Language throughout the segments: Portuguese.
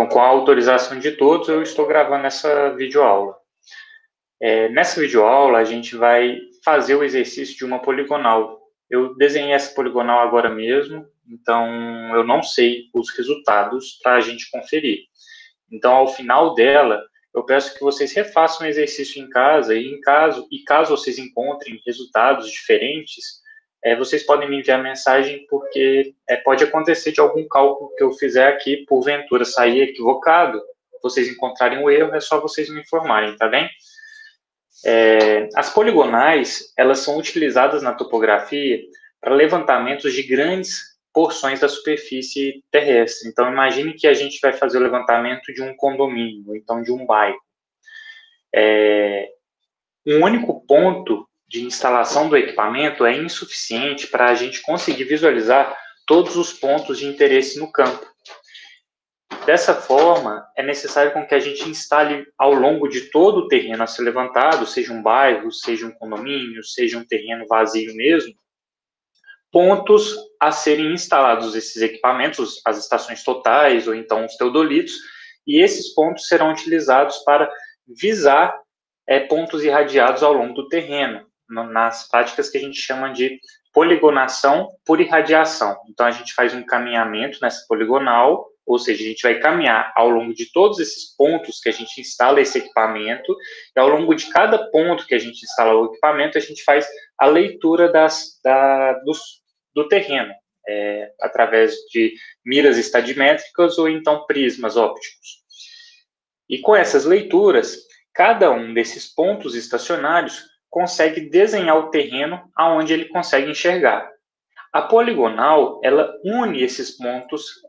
Bom, com a autorização de todos, eu estou gravando essa videoaula. Nessa videoaula, a gente vai fazer o exercício de uma poligonal. Eu desenhei essa poligonal agora mesmo, então eu não sei os resultados para a gente conferir. Então, ao final dela, eu peço que vocês refaçam o exercício em casa, e caso vocês encontrem resultados diferentes, vocês podem me enviar mensagem, porque pode acontecer de algum cálculo que eu fizer aqui, porventura sair equivocado, vocês encontrarem o erro, é só vocês me informarem, tá bem? As poligonais, elas são utilizadas na topografia para levantamentos de grandes porções da superfície terrestre. Então, imagine que a gente vai fazer o levantamento de um condomínio, ou então de um bairro. Um único ponto de instalação do equipamento é insuficiente para a gente conseguir visualizar todos os pontos de interesse no campo. Dessa forma, é necessário com que a gente instale ao longo de todo o terreno a ser levantado, seja um bairro, seja um condomínio, seja um terreno vazio mesmo, pontos a serem instalados esses equipamentos, as estações totais ou então os teodolitos, e esses pontos serão utilizados para visar pontos irradiados ao longo do terreno, nas práticas que a gente chama de poligonação por irradiação. Então, a gente faz um caminhamento nessa poligonal, ou seja, a gente vai caminhar ao longo de todos esses pontos que a gente instala esse equipamento, e ao longo de cada ponto que a gente instala o equipamento, a gente faz a leitura do terreno, através de miras estadimétricas ou então prismas ópticos. E com essas leituras, cada um desses pontos estacionários consegue desenhar o terreno aonde ele consegue enxergar. A poligonal, ela une esses pontos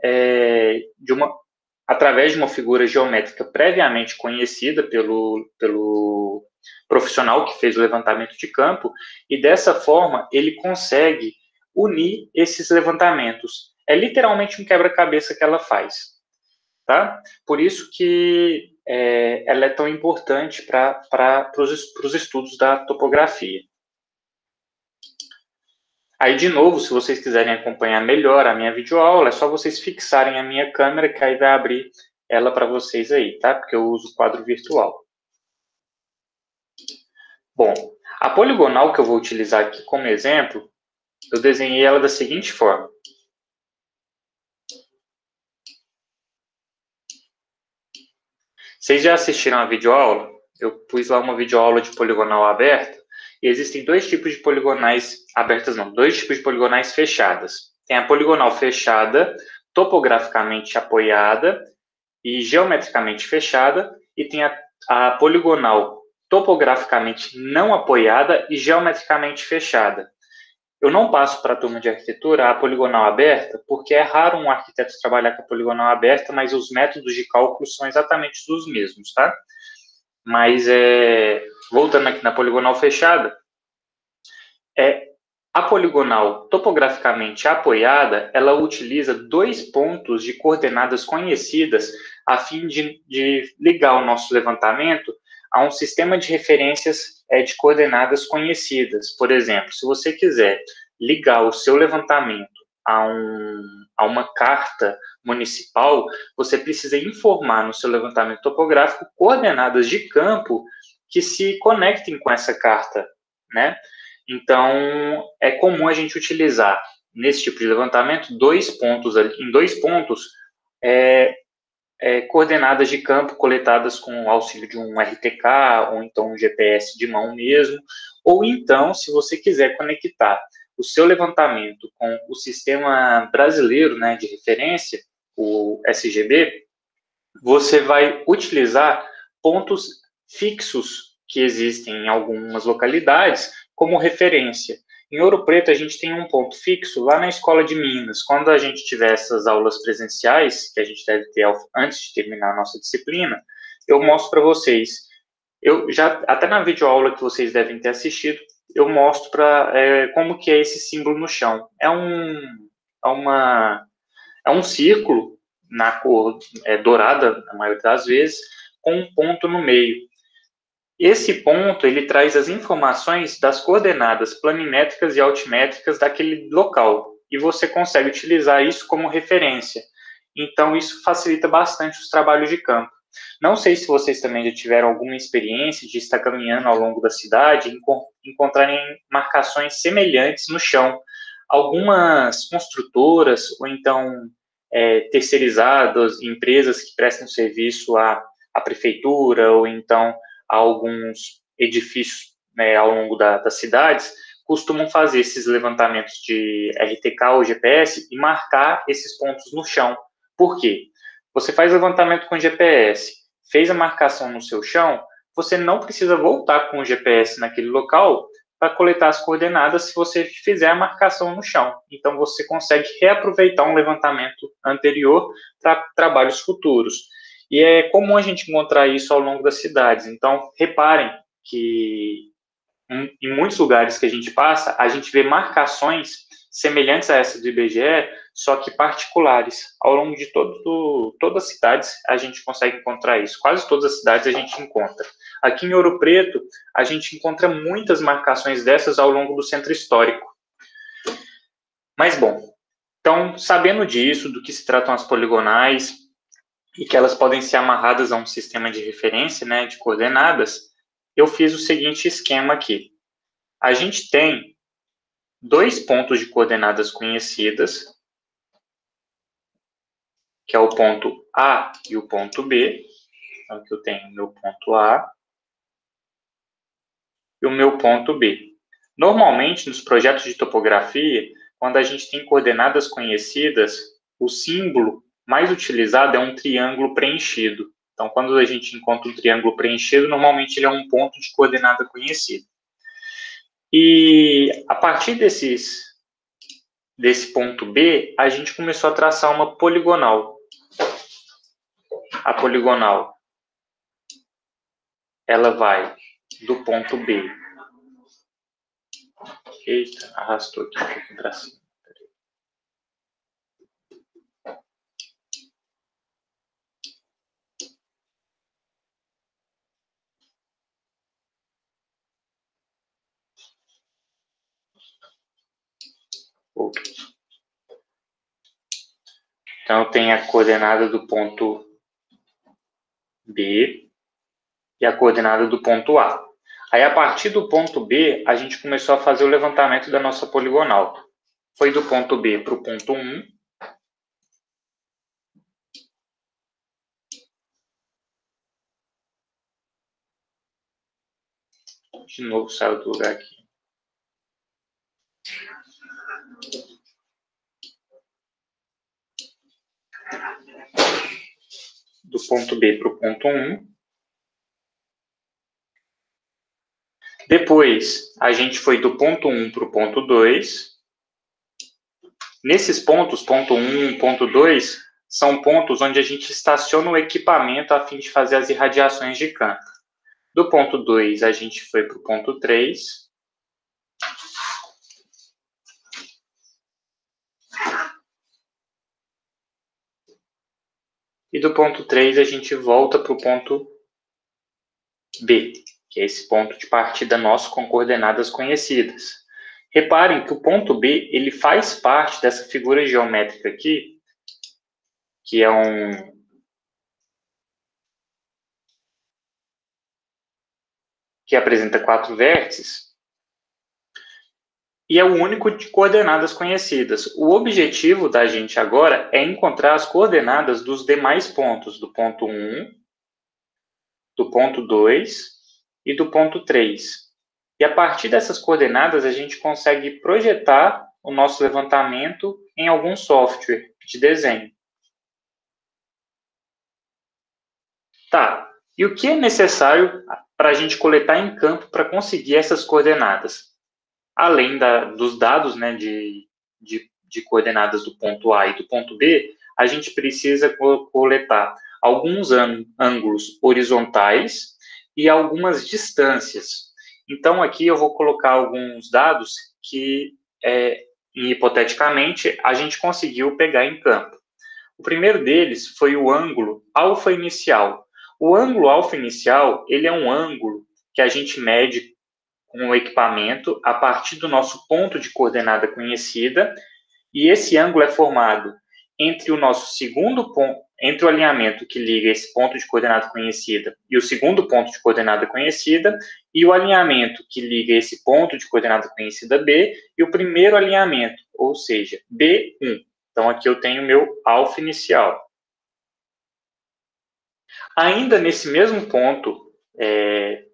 através de uma figura geométrica previamente conhecida pelo profissional que fez o levantamento de campo, e dessa forma ele consegue unir esses levantamentos. É literalmente um quebra-cabeça que ela faz. Tá? Por isso que ela é tão importante para os estudos da topografia. Aí, de novo, se vocês quiserem acompanhar melhor a minha videoaula, é só vocês fixarem a minha câmera, que aí vai abrir ela para vocês aí, tá? Porque eu uso o quadro virtual. Bom, a poligonal que eu vou utilizar aqui como exemplo, eu desenhei ela da seguinte forma. Vocês já assistiram a videoaula? Eu pus lá uma videoaula de poligonal aberta, e existem dois tipos de poligonais abertas, não, dois tipos de poligonais fechadas. Tem a poligonal fechada, topograficamente apoiada e geometricamente fechada, e tem a poligonal topograficamente não apoiada e geometricamente fechada. Eu não passo para a turma de arquitetura a poligonal aberta, porque é raro um arquiteto trabalhar com a poligonal aberta, mas os métodos de cálculo são exatamente os mesmos, tá? Mas, voltando aqui na poligonal fechada, a poligonal topograficamente apoiada, ela utiliza dois pontos de coordenadas conhecidas a fim de ligar o nosso levantamento a um sistema de referências de coordenadas conhecidas. Por exemplo, se você quiser ligar o seu levantamento a uma carta municipal, você precisa informar no seu levantamento topográfico coordenadas de campo que se conectem com essa carta, né? Então, é comum a gente utilizar, nesse tipo de levantamento, em dois pontos, coordenadas de campo coletadas com o auxílio de um RTK, ou então um GPS de mão mesmo, ou então, se você quiser conectar o seu levantamento com o sistema brasileiro, né, de referência, o SGB, você vai utilizar pontos fixos que existem em algumas localidades como referência. Em Ouro Preto, a gente tem um ponto fixo lá na Escola de Minas. Quando a gente tiver essas aulas presenciais, que a gente deve ter antes de terminar a nossa disciplina, eu mostro para vocês. Eu já, até na videoaula que vocês devem ter assistido, eu mostro como que é esse símbolo no chão. É um círculo na cor dourada, na maioria das vezes, com um ponto no meio. Esse ponto, ele traz as informações das coordenadas planimétricas e altimétricas daquele local, e você consegue utilizar isso como referência. Então, isso facilita bastante os trabalhos de campo. Não sei se vocês também já tiveram alguma experiência de estar caminhando ao longo da cidade e encontrarem marcações semelhantes no chão. Algumas construtoras, ou então terceirizadas, empresas que prestam serviço à prefeitura, ou então a alguns edifícios, né, ao longo das cidades, costumam fazer esses levantamentos de RTK ou GPS e marcar esses pontos no chão. Por quê? Você faz levantamento com GPS, fez a marcação no seu chão, você não precisa voltar com o GPS naquele local para coletar as coordenadas se você fizer a marcação no chão. Então, você consegue reaproveitar um levantamento anterior para trabalhos futuros. E é comum a gente encontrar isso ao longo das cidades. Então, reparem que em muitos lugares que a gente passa, a gente vê marcações semelhantes a essa do IBGE, só que particulares. Ao longo de todas as cidades, a gente consegue encontrar isso. Quase todas as cidades a gente encontra. Aqui em Ouro Preto, a gente encontra muitas marcações dessas ao longo do centro histórico. Mas, bom, então, sabendo disso, do que se tratam as poligonais, e que elas podem ser amarradas a um sistema de referência, né, de coordenadas, eu fiz o seguinte esquema aqui. A gente tem 2 pontos de coordenadas conhecidas, que é o ponto A e o ponto B. Então, aqui eu tenho o meu ponto A e o meu ponto B. Normalmente, nos projetos de topografia, quando a gente tem coordenadas conhecidas, o símbolo mais utilizado é um triângulo preenchido. Então, quando a gente encontra um triângulo preenchido, normalmente ele é um ponto de coordenada conhecido. E a partir desse ponto B, a gente começou a traçar uma poligonal. A poligonal, ela vai do ponto B. Eita, arrastou aqui um pouquinho para cima. Então, eu tenho a coordenada do ponto B e a coordenada do ponto A. Aí, a partir do ponto B, a gente começou a fazer o levantamento da nossa poligonal. Foi do ponto B para o ponto 1. De novo, saiu do lugar aqui. Do ponto B para o ponto 1. Depois, a gente foi do ponto 1 para o ponto 2. Nesses pontos, ponto 1, ponto 2, são pontos onde a gente estaciona o equipamento a fim de fazer as irradiações de campo. Do ponto 2, a gente foi para o ponto 3. E do ponto 3, a gente volta para o ponto B, que é esse ponto de partida nosso com coordenadas conhecidas. Reparem que o ponto B, ele faz parte dessa figura geométrica aqui, que é que apresenta 4 vértices, e é o único de coordenadas conhecidas. O objetivo da gente agora é encontrar as coordenadas dos demais pontos, do ponto 1, do ponto 2 e do ponto 3. E a partir dessas coordenadas, a gente consegue projetar o nosso levantamento em algum software de desenho. Tá, e o que é necessário para a gente coletar em campo para conseguir essas coordenadas? Além dos dados, né, de coordenadas do ponto A e do ponto B, a gente precisa coletar alguns ângulos horizontais e algumas distâncias. Então, aqui eu vou colocar alguns dados que, hipoteticamente, a gente conseguiu pegar em campo. O primeiro deles foi o ângulo alfa inicial. O ângulo alfa inicial, ele é um ângulo que a gente mede com o equipamento a partir do nosso ponto de coordenada conhecida, e esse ângulo é formado entre o nosso segundo ponto, entre o alinhamento que liga esse ponto de coordenada conhecida e o segundo ponto de coordenada conhecida, e o alinhamento que liga esse ponto de coordenada conhecida B e o primeiro alinhamento, ou seja, B1. Então, aqui eu tenho meu alfa inicial. Ainda nesse mesmo ponto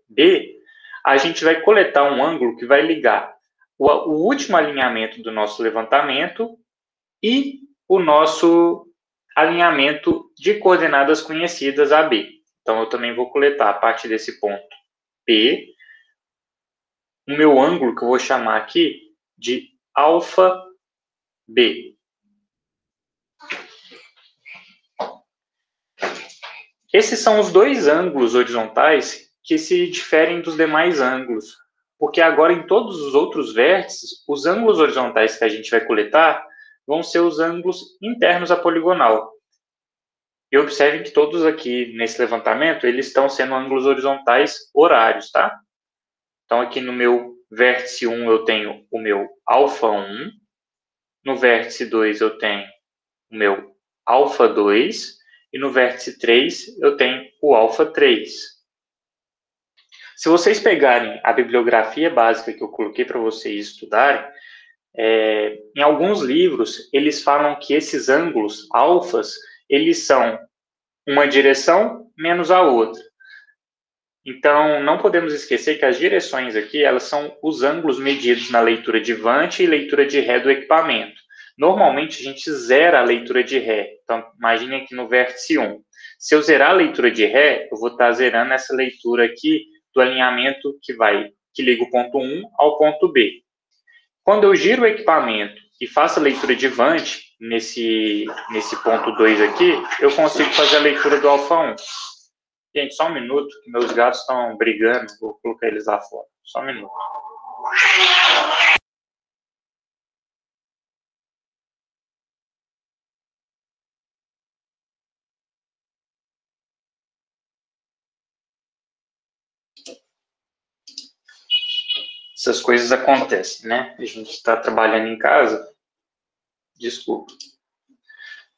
B, a gente vai coletar um ângulo que vai ligar o último alinhamento do nosso levantamento e o nosso alinhamento de coordenadas conhecidas AB. Então, eu também vou coletar a partir desse ponto P, o meu ângulo que eu vou chamar aqui de alfa B. Esses são os dois ângulos horizontais que se diferem dos demais ângulos, porque agora em todos os outros vértices, os ângulos horizontais que a gente vai coletar vão ser os ângulos internos à poligonal. E observem que todos aqui nesse levantamento, eles estão sendo ângulos horizontais horários, tá? Então, aqui no meu vértice 1 eu tenho o meu alfa 1, no vértice 2 eu tenho o meu alfa 2, e no vértice 3 eu tenho o alfa 3. Se vocês pegarem a bibliografia básica que eu coloquei para vocês estudarem, em alguns livros eles falam que esses ângulos alfas, eles são uma direção menos a outra. Então, não podemos esquecer que as direções aqui, elas são os ângulos medidos na leitura de Vante e leitura de Ré do equipamento. Normalmente, a gente zera a leitura de Ré. Então, imagine aqui no vértice 1. Se eu zerar a leitura de Ré, eu vou estar zerando essa leitura aqui do alinhamento que liga o ponto 1 ao ponto B. Quando eu giro o equipamento e faço a leitura de Vante, nesse ponto 2 aqui, eu consigo fazer a leitura do alfa 1. Gente, só um minuto, que meus gatos estão brigando, vou colocar eles lá fora. Só um minuto. Essas coisas acontecem, né? A gente está trabalhando em casa. Desculpa.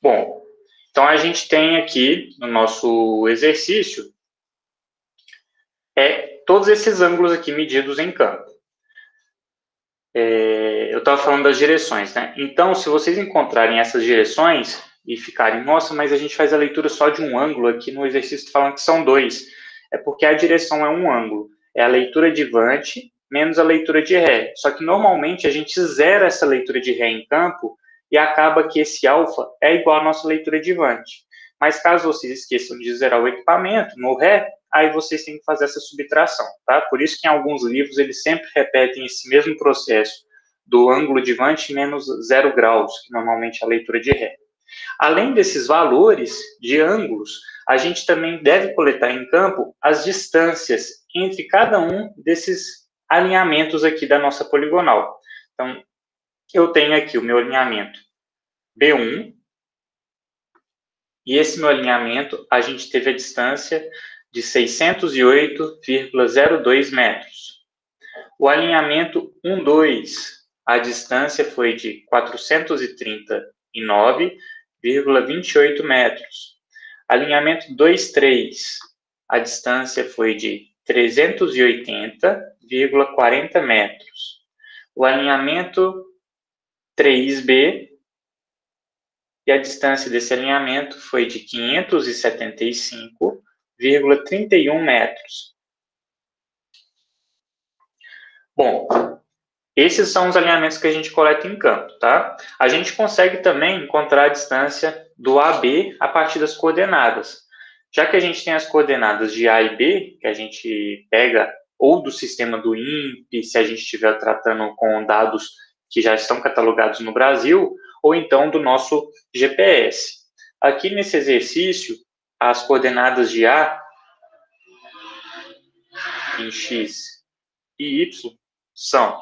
Bom, então a gente tem aqui no nosso exercício todos esses ângulos aqui medidos em campo. Eu estava falando das direções, né? Então, se vocês encontrarem essas direções e ficarem, nossa, mas a gente faz a leitura só de um ângulo, aqui no exercício falando que são dois. É porque a direção é um ângulo. É a leitura de Vante menos a leitura de Ré. Só que normalmente a gente zera essa leitura de Ré em campo e acaba que esse alfa é igual à nossa leitura de Vante. Mas caso vocês esqueçam de zerar o equipamento no Ré, aí vocês têm que fazer essa subtração, tá? Por isso que em alguns livros eles sempre repetem esse mesmo processo do ângulo de Vante menos 0 graus, que normalmente é a leitura de Ré. Além desses valores de ângulos, a gente também deve coletar em campo as distâncias entre cada um desses alinhamentos aqui da nossa poligonal. Então, eu tenho aqui o meu alinhamento B1, e esse meu alinhamento, a gente teve a distância de 608,02 metros. O alinhamento 1,2, a distância foi de 439,28 metros. Alinhamento 2,3, a distância foi de 380,40 metros. O alinhamento 3B, e a distância desse alinhamento foi de 575,31 metros. Bom, esses são os alinhamentos que a gente coleta em campo, tá? A gente consegue também encontrar a distância do AB a partir das coordenadas. Já que a gente tem as coordenadas de A e B, que a gente pega ou do sistema do INPE, se a gente estiver tratando com dados que já estão catalogados no Brasil, ou então do nosso GPS. Aqui nesse exercício, as coordenadas de A em X e Y são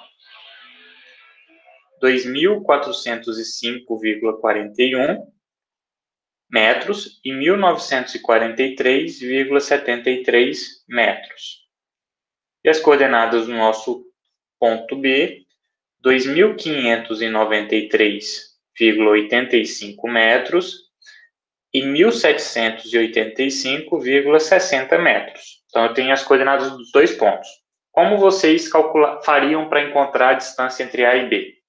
2.405,41 metros e 1.943,73 metros. E as coordenadas do nosso ponto B, 2.593 1.785 metros e 1.785,60 metros. Então, eu tenho as coordenadas dos dois pontos. Como vocês fariam para encontrar a distância entre A e B?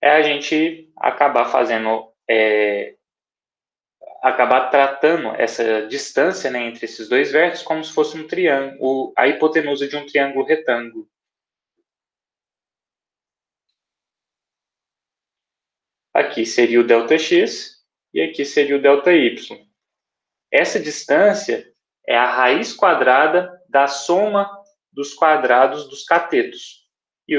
É a gente acabar acabar tratando essa distância, né, entre esses dois vértices como se fosse um triângulo, a hipotenusa de um triângulo retângulo. Aqui seria o ΔX e aqui seria o ΔY. Essa distância é a raiz quadrada da soma dos quadrados dos catetos. E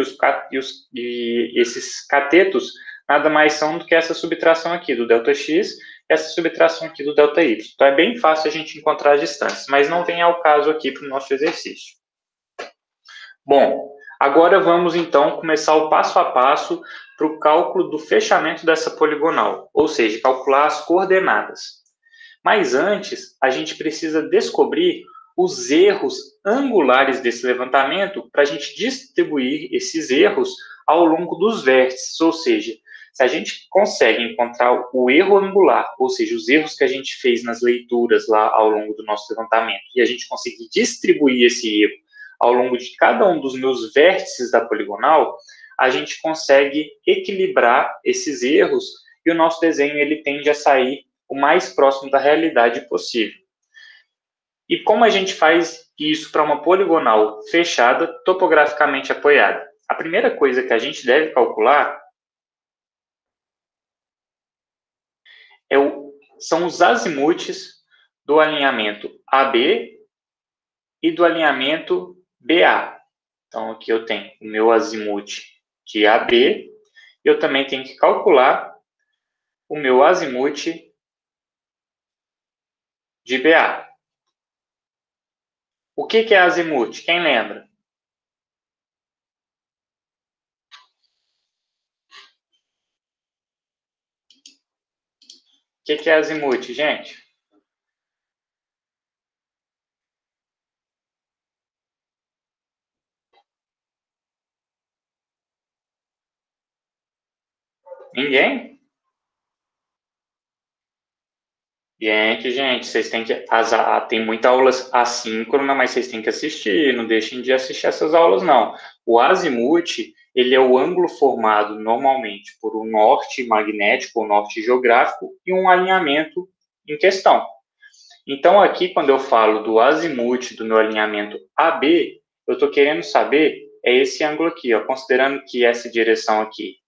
esses catetos nada mais são do que essa subtração aqui do ΔX e essa subtração aqui do ΔY. Então, é bem fácil a gente encontrar as distâncias, mas não vem ao caso aqui para o nosso exercício. Bom, agora vamos então começar o passo a passo para o cálculo do fechamento dessa poligonal, ou seja, calcular as coordenadas. Mas antes, a gente precisa descobrir os erros angulares desse levantamento para a gente distribuir esses erros ao longo dos vértices, ou seja, se a gente consegue encontrar o erro angular, ou seja, os erros que a gente fez nas leituras lá ao longo do nosso levantamento, e a gente conseguir distribuir esse erro ao longo de cada um dos meus vértices da poligonal, a gente consegue equilibrar esses erros e o nosso desenho ele tende a sair o mais próximo da realidade possível. E como a gente faz isso para uma poligonal fechada, topograficamente apoiada? A primeira coisa que a gente deve calcular são os azimutes do alinhamento AB e do alinhamento BA. Então, aqui eu tenho o meu azimute de AB, e eu também tenho que calcular o meu azimute de BA. O que é azimute? Quem lembra? O que é azimute, gente? Ninguém? Gente, vocês têm que. Tem muita aula assíncrona, mas vocês têm que assistir. Não deixem de assistir essas aulas, não. O azimute, ele é o ângulo formado normalmente por um norte magnético ou norte geográfico e um alinhamento em questão. Então, aqui, quando eu falo do azimute do meu alinhamento AB, eu estou querendo saber é esse ângulo aqui, ó. Considerando que essa direção aqui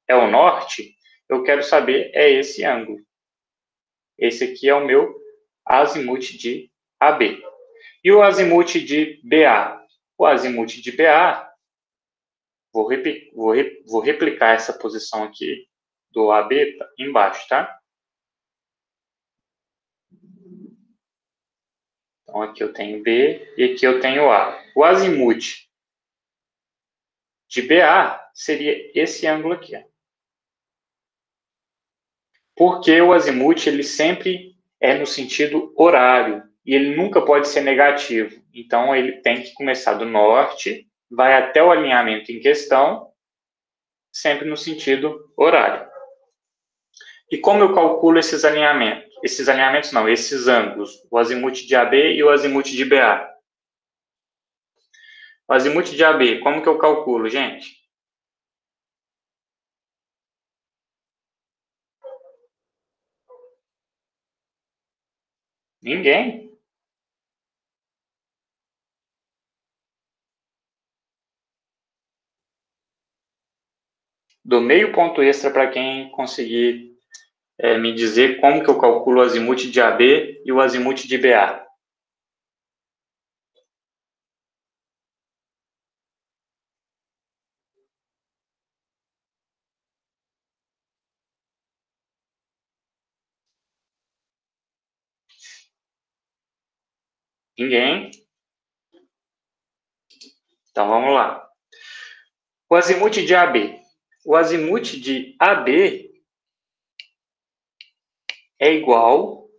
é o norte, eu quero saber é esse ângulo. Esse aqui é o meu azimute de AB. E o azimute de BA? O azimute de BA, vou replicar essa posição aqui do AB embaixo, tá? Então, aqui eu tenho B e aqui eu tenho A. O azimute de BA seria esse ângulo aqui. Ó. Porque o azimute ele sempre é no sentido horário e ele nunca pode ser negativo. Então, ele tem que começar do norte, vai até o alinhamento em questão, sempre no sentido horário. E como eu calculo esses alinhamentos? Esses alinhamentos não, esses ângulos, o azimute de AB e o azimute de BA. O azimute de AB, como que eu calculo, gente? Ninguém. Dou meio ponto extra para quem conseguir me dizer como que eu calculo o azimute de AB e o azimute de BA. Ninguém? Então vamos lá. O azimute de AB. O azimute de AB é igual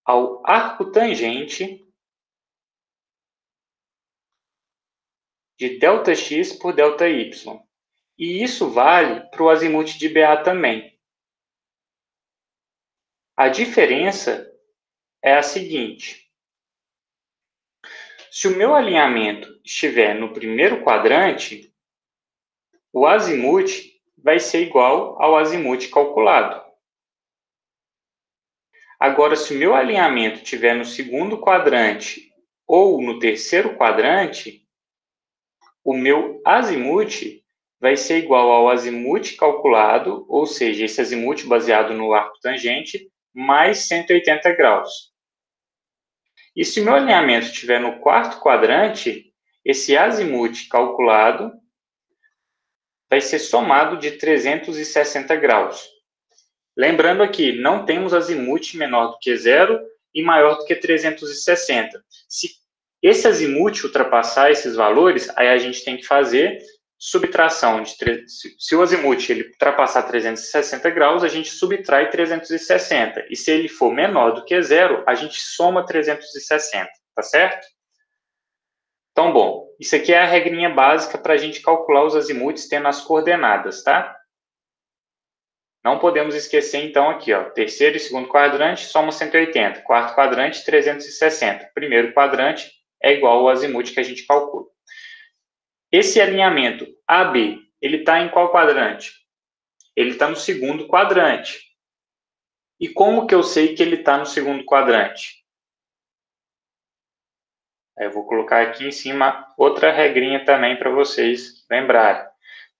ao arco tangente de ΔX por ΔY. E isso vale para o azimute de BA também. A diferença é a seguinte: se o meu alinhamento estiver no primeiro quadrante, o azimute vai ser igual ao azimute calculado. Agora, se o meu alinhamento estiver no segundo quadrante ou no terceiro quadrante, o meu azimute vai ser igual ao azimute calculado, ou seja, esse azimute baseado no arco tangente, mais 180 graus. E se o meu alinhamento estiver no quarto quadrante, esse azimute calculado vai ser somado de 360 graus. Lembrando aqui, não temos azimute menor do que zero e maior do que 360. Se esse azimute ultrapassar esses valores, aí a gente tem que fazer subtração. Se o azimute ele ultrapassar 360 graus, a gente subtrai 360. E se ele for menor do que zero, a gente soma 360, tá certo? Então, bom, isso aqui é a regrinha básica para a gente calcular os azimutes tendo as coordenadas, tá? Não podemos esquecer, então, aqui, ó, terceiro e segundo quadrante, soma 180. Quarto quadrante, 360. Primeiro quadrante é igual ao azimute que a gente calcula. Esse alinhamento AB, ele está em qual quadrante? Ele está no segundo quadrante. E como que eu sei que ele está no segundo quadrante? Eu vou colocar aqui em cima outra regrinha também para vocês lembrarem.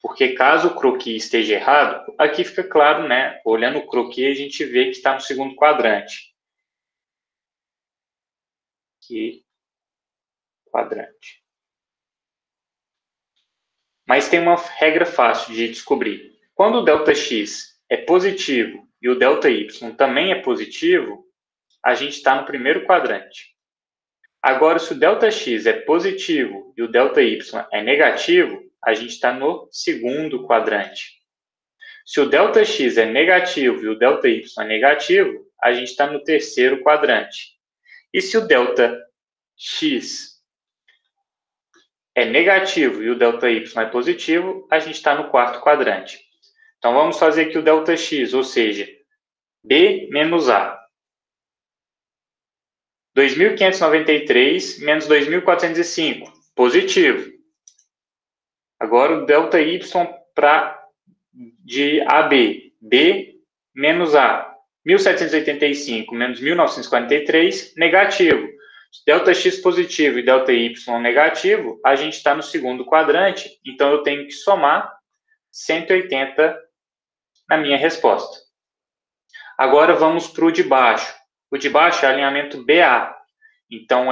Porque caso o croquis esteja errado, aqui fica claro, né? Olhando o croquis, a gente vê que está no segundo quadrante. Aqui, quadrante. Mas tem uma regra fácil de descobrir. Quando o ΔX é positivo e o ΔY também é positivo, a gente está no primeiro quadrante. Agora, se o ΔX é positivo e o ΔY é negativo, a gente está no segundo quadrante. Se o ΔX é negativo e o ΔY é negativo, a gente está no terceiro quadrante. E se o ΔX é negativo e o ΔY é positivo, a gente está no quarto quadrante. Então, vamos fazer aqui o ΔX, ou seja, B menos A. 2.593 menos 2.405, positivo. Agora o ΔY de AB, B menos A. 1.785 menos 1.943, negativo. ΔX positivo e ΔY negativo, a gente está no segundo quadrante, então eu tenho que somar 180 na minha resposta. Agora vamos para o de baixo. O de baixo é alinhamento BA. Então,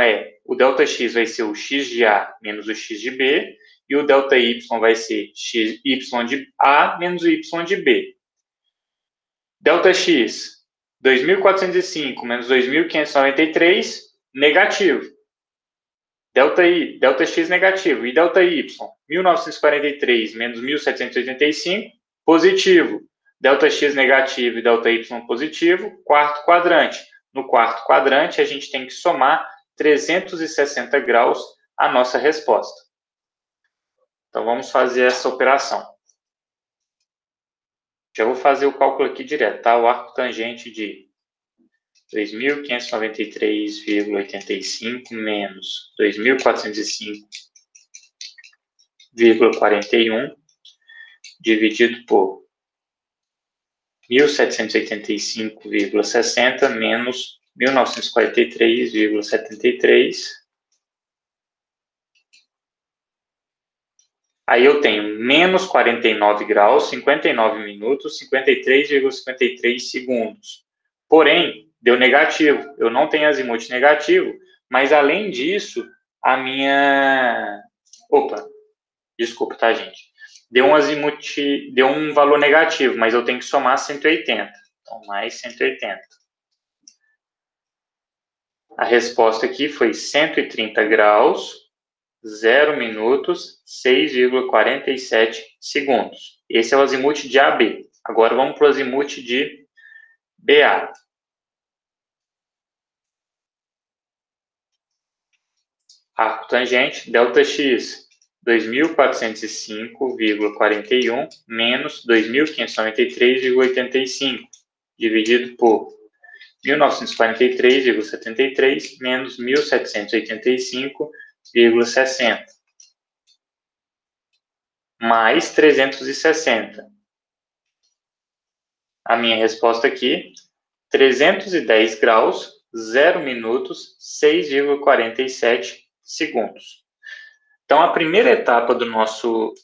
o ΔX vai ser o x de A menos o x de B, e o ΔY vai ser y de A menos o y de B. ΔX, 2.405 menos 2.593, negativo. ΔX negativo. E ΔY, 1.943 menos 1.785, positivo. ΔX negativo e ΔY positivo, quarto quadrante. No quarto quadrante, a gente tem que somar 360 graus a nossa resposta. Então, vamos fazer essa operação. Já vou fazer o cálculo aqui direto, tá? O arco tangente de 2.593,85 menos 2.405,41 dividido por 1.785,60 menos 1.943,73. Aí eu tenho menos 49 graus, 59 minutos, 53,53 segundos. Porém, deu negativo. Eu não tenho azimute negativo, mas além disso, a minha... Opa, desculpa, tá, gente? Deu um azimute, deu um valor negativo, mas eu tenho que somar 180. Então, mais 180. A resposta aqui foi 130 graus, 0 minutos, 6,47 segundos. Esse é o azimute de AB. Agora vamos para o azimute de BA. Arco tangente, ΔX. 2.405,41 menos 2.593,85, dividido por 1943,73 menos 1.785,60, mais 360. A minha resposta aqui, 310 graus, 0 minutos, 6,47 segundos. Então, a primeira etapa do nosso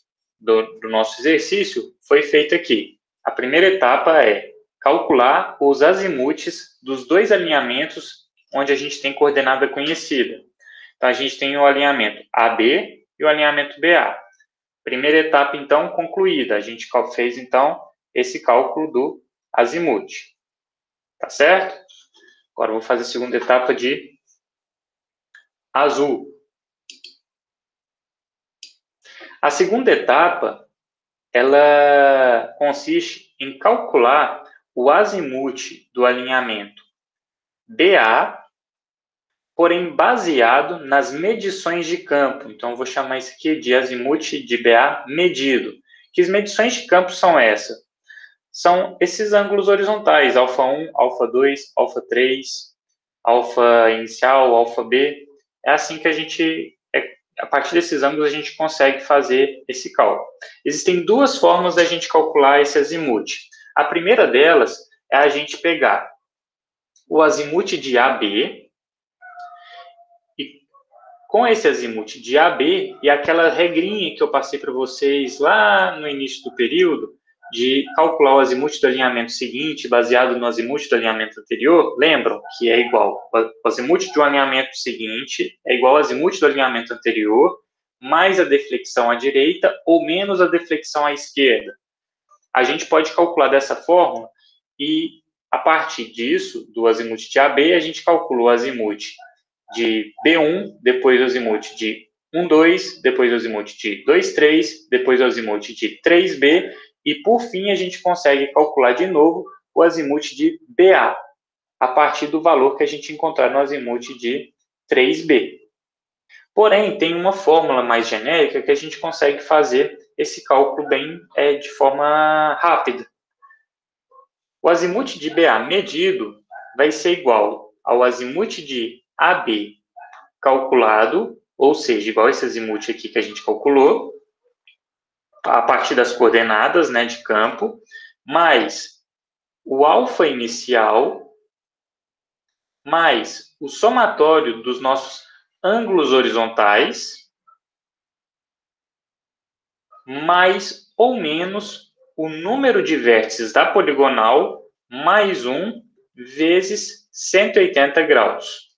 exercício foi feita aqui. A primeira etapa é calcular os azimutes dos dois alinhamentos onde a gente tem coordenada conhecida. Então, a gente tem o alinhamento AB e o alinhamento BA. Primeira etapa, então, concluída. A gente fez, então, esse cálculo do azimute. Tá certo? Agora, eu vou fazer a segunda etapa de azul. A segunda etapa, ela consiste em calcular o azimute do alinhamento BA, porém baseado nas medições de campo. Então, eu vou chamar isso aqui de azimute de BA medido. Que as medições de campo são essas? São esses ângulos horizontais, alfa 1, alfa 2, alfa 3, alfa inicial, alfa B. É assim que a partir desses ângulos, a gente consegue fazer esse cálculo. Existem duas formas da gente calcular esse azimute. A primeira delas é a gente pegar o azimute de AB, e com esse azimute de AB e aquela regrinha que eu passei para vocês lá no início do período, de calcular o azimute do alinhamento seguinte, baseado no azimute do alinhamento anterior, lembram que é igual, o azimute do alinhamento seguinte é igual ao azimute do alinhamento anterior, mais a deflexão à direita ou menos a deflexão à esquerda. A gente pode calcular dessa forma e, a partir disso, do azimute de AB, a gente calcula o azimute de B1, depois o azimute de 1, 2, depois o azimute de 2, 3, depois o azimute de 3B, e por fim a gente consegue calcular de novo o azimute de BA, a partir do valor que a gente encontrar no azimute de 3B. Porém, tem uma fórmula mais genérica que a gente consegue fazer esse cálculo bem de forma rápida. O azimute de BA medido vai ser igual ao azimute de AB calculado, ou seja, igual esse azimute aqui que a gente calculou, a partir das coordenadas, né, de campo, mais o alfa inicial, mais o somatório dos nossos ângulos horizontais, mais ou menos o número de vértices da poligonal, mais 1 vezes 180 graus.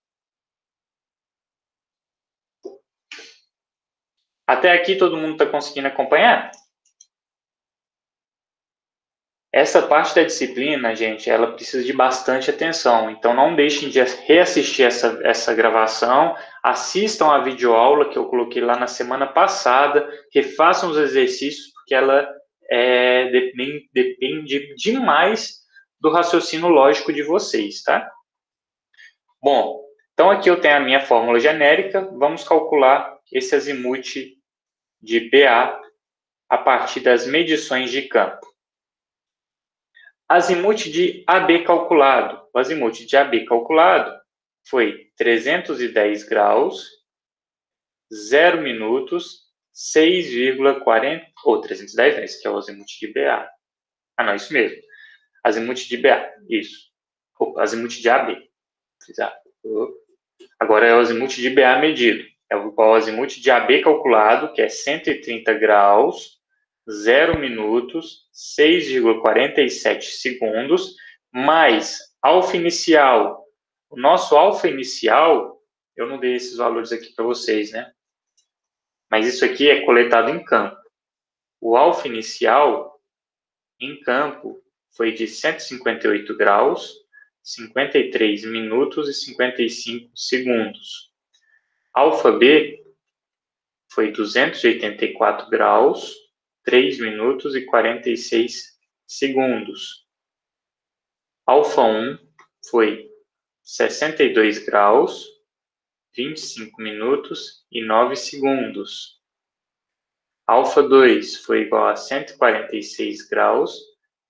Até aqui todo mundo está conseguindo acompanhar? Essa parte da disciplina, gente, ela precisa de bastante atenção. Então, não deixem de reassistir essa gravação. Assistam a videoaula que eu coloquei lá na semana passada. Refaçam os exercícios, porque ela depende demais do raciocínio lógico de vocês, tá? Bom, então aqui eu tenho a minha fórmula genérica. Vamos calcular esse azimute de BA a partir das medições de campo. Azimute de AB calculado. O azimute de AB calculado foi 310 graus, 0 minutos, 6,40... Ou 310, não, esse aqui é o azimute de BA. Ah, não, isso mesmo. Azimute de BA, isso. Azimute de AB. Agora é o azimute de BA medido. É o azimute de AB calculado, que é 130 graus, 0 minutos, 6,47 segundos, mais alfa inicial. O nosso alfa inicial, eu não dei esses valores aqui para vocês, né? Mas isso aqui é coletado em campo. O alfa inicial em campo foi de 158 graus, 53 minutos e 55 segundos. Alfa B foi 284 graus, 3 minutos e 46 segundos. Alfa 1 foi 62 graus, 25 minutos e 9 segundos. Alfa 2 foi igual a 146 graus,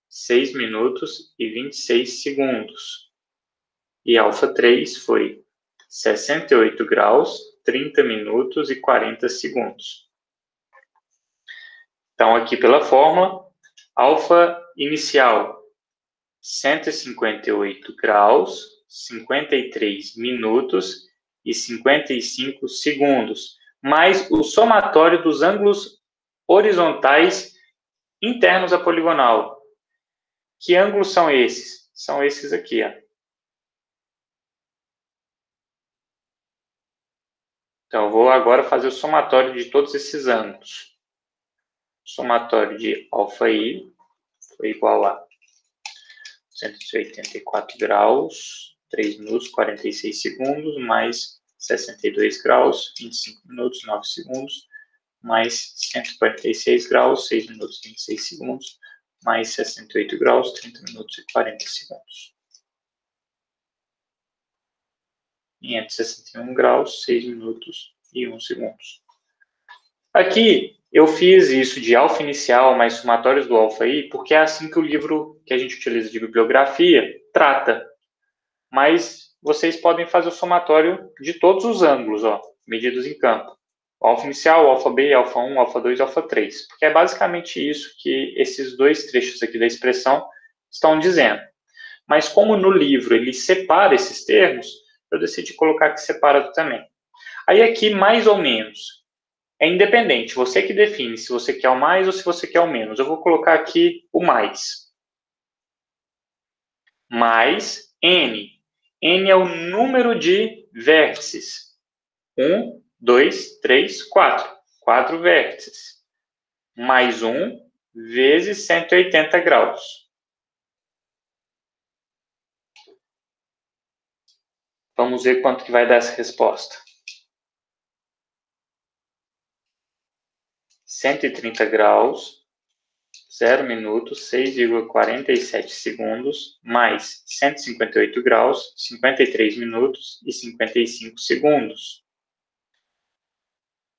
6 minutos e 26 segundos. E alfa 3 foi 68 graus, 30 minutos e 40 segundos. Então, aqui pela fórmula, alfa inicial, 158 graus, 53 minutos e 55 segundos, mais o somatório dos ângulos horizontais internos à poligonal. Que ângulos são esses? São esses aqui, ó. Então, eu vou agora fazer o somatório de todos esses ângulos. O somatório de αi foi igual a 184 graus, 3 minutos, 46 segundos, mais 62 graus, 25 minutos, 9 segundos, mais 146 graus, 6 minutos e 26 segundos, mais 68 graus, 30 minutos e 40 segundos. 561 graus, 6 minutos e 1 segundo. Aqui eu fiz isso de alfa inicial mais somatórios do alfa-i, porque é assim que o livro que a gente utiliza de bibliografia trata. Mas vocês podem fazer o somatório de todos os ângulos, ó, medidos em campo. O alfa inicial, o alfa-b, alfa-1, alfa-2 e alfa-3. Porque é basicamente isso que esses dois trechos aqui da expressão estão dizendo. Mas como no livro ele separa esses termos, eu decidi colocar aqui separado também. Aí aqui, mais ou menos, é independente. Você que define se você quer o mais ou se você quer o menos. Eu vou colocar aqui o mais. Mais n. N é o número de vértices. 1, 2, 3, 4. 4 vértices. Mais 1 vezes 180 graus. Vamos ver quanto que vai dar essa resposta. 130 graus, 0 minutos, 6,47 segundos, mais 158 graus, 53 minutos e 55 segundos.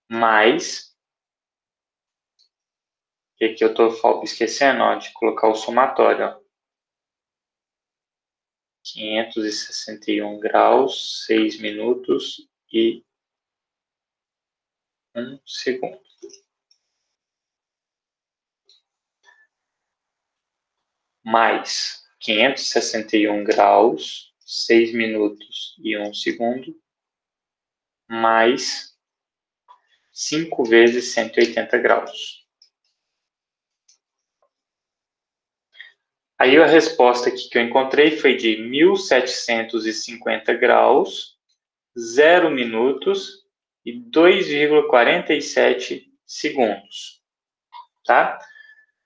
Mais, que aqui eu estou esquecendo, ó, de colocar o somatório, ó. 561 graus, 6 minutos e 1 segundo. Mais 561 graus, 6 minutos e 1 segundo, mais 5 vezes 180 graus. Aí a resposta aqui que eu encontrei foi de 1.750 graus, 0 minutos e 2,47 segundos. Tá?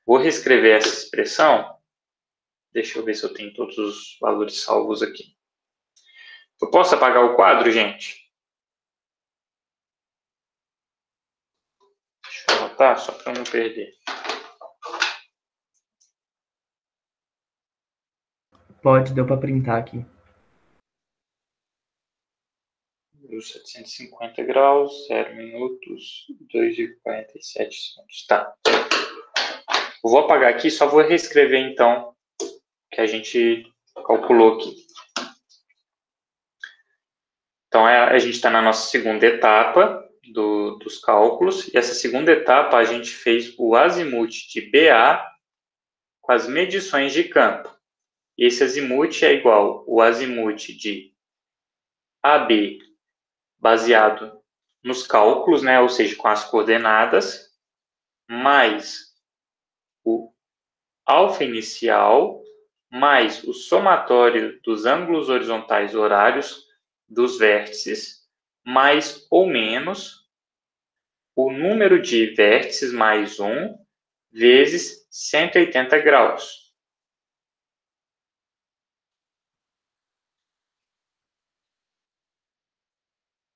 Vou reescrever essa expressão. Deixa eu ver se eu tenho todos os valores salvos aqui. Eu posso apagar o quadro, gente? Deixa eu anotar, só para não perder. Pode, deu para printar aqui. 1.750 graus, 0 minutos, 2,47 segundos. Tá. Eu vou apagar aqui, só vou reescrever então que a gente calculou aqui. Então, a gente está na nossa segunda etapa dos cálculos, e essa segunda etapa a gente fez o azimuth de BA com as medições de campo. E esse azimuth é igual ao azimuth de AB baseado nos cálculos, né, ou seja, com as coordenadas, mais o alfa inicial, mais o somatório dos ângulos horizontais horários dos vértices, mais ou menos o número de vértices mais 1 vezes 180 graus.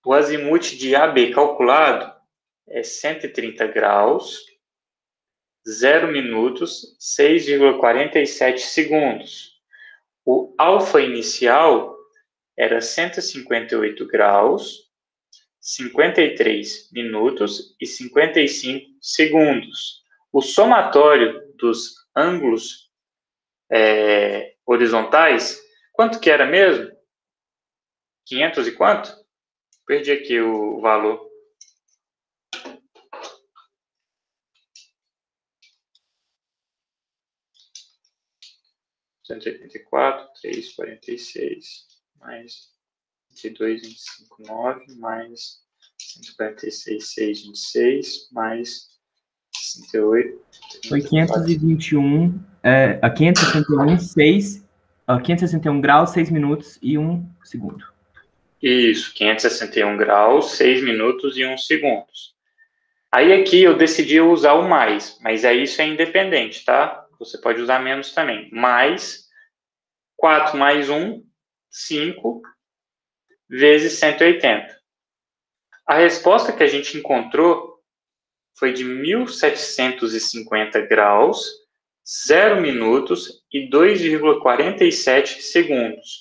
O azimuth de AB calculado é 130 graus, 0 minutos, 6,47 segundos. O alfa inicial era 158 graus, 53 minutos e 55 segundos. O somatório dos ângulos horizontais, quanto que era mesmo? 500 e quanto? Perdi aqui o valor. R$184, 346, mais 22, 25, 9, mais 146, 6, 26, mais 68. Foi 521, 561 graus, 6 minutos e 1 segundo. Isso, 561 graus, 6 minutos e 1 segundo. Aí aqui eu decidi usar o mais, mas aí isso é independente, tá? Você pode usar menos também. Mais 4 mais 1, 5, vezes 180. A resposta que a gente encontrou foi de 1.750 graus, 0 minutos e 2,47 segundos.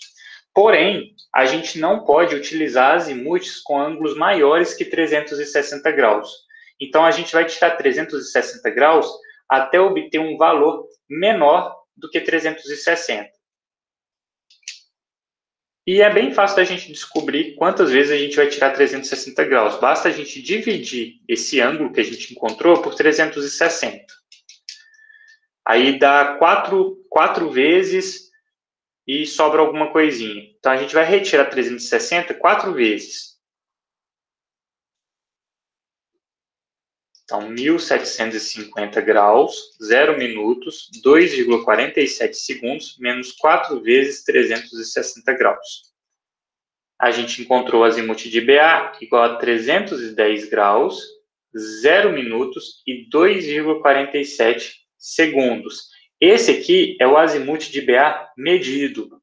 Porém, a gente não pode utilizar azimutes com ângulos maiores que 360 graus. Então, a gente vai tirar 360 graus até obter um valor menor do que 360. E é bem fácil da gente descobrir quantas vezes a gente vai tirar 360 graus. Basta a gente dividir esse ângulo que a gente encontrou por 360. Aí dá 4 vezes e sobra alguma coisinha. Então, a gente vai retirar 360 4 vezes. Então, 1.750 graus, 0 minutos, 2,47 segundos, menos 4 vezes 360 graus. A gente encontrou o azimuth de BA igual a 310 graus, 0 minutos e 2,47 segundos. Esse aqui é o azimuth de BA medido.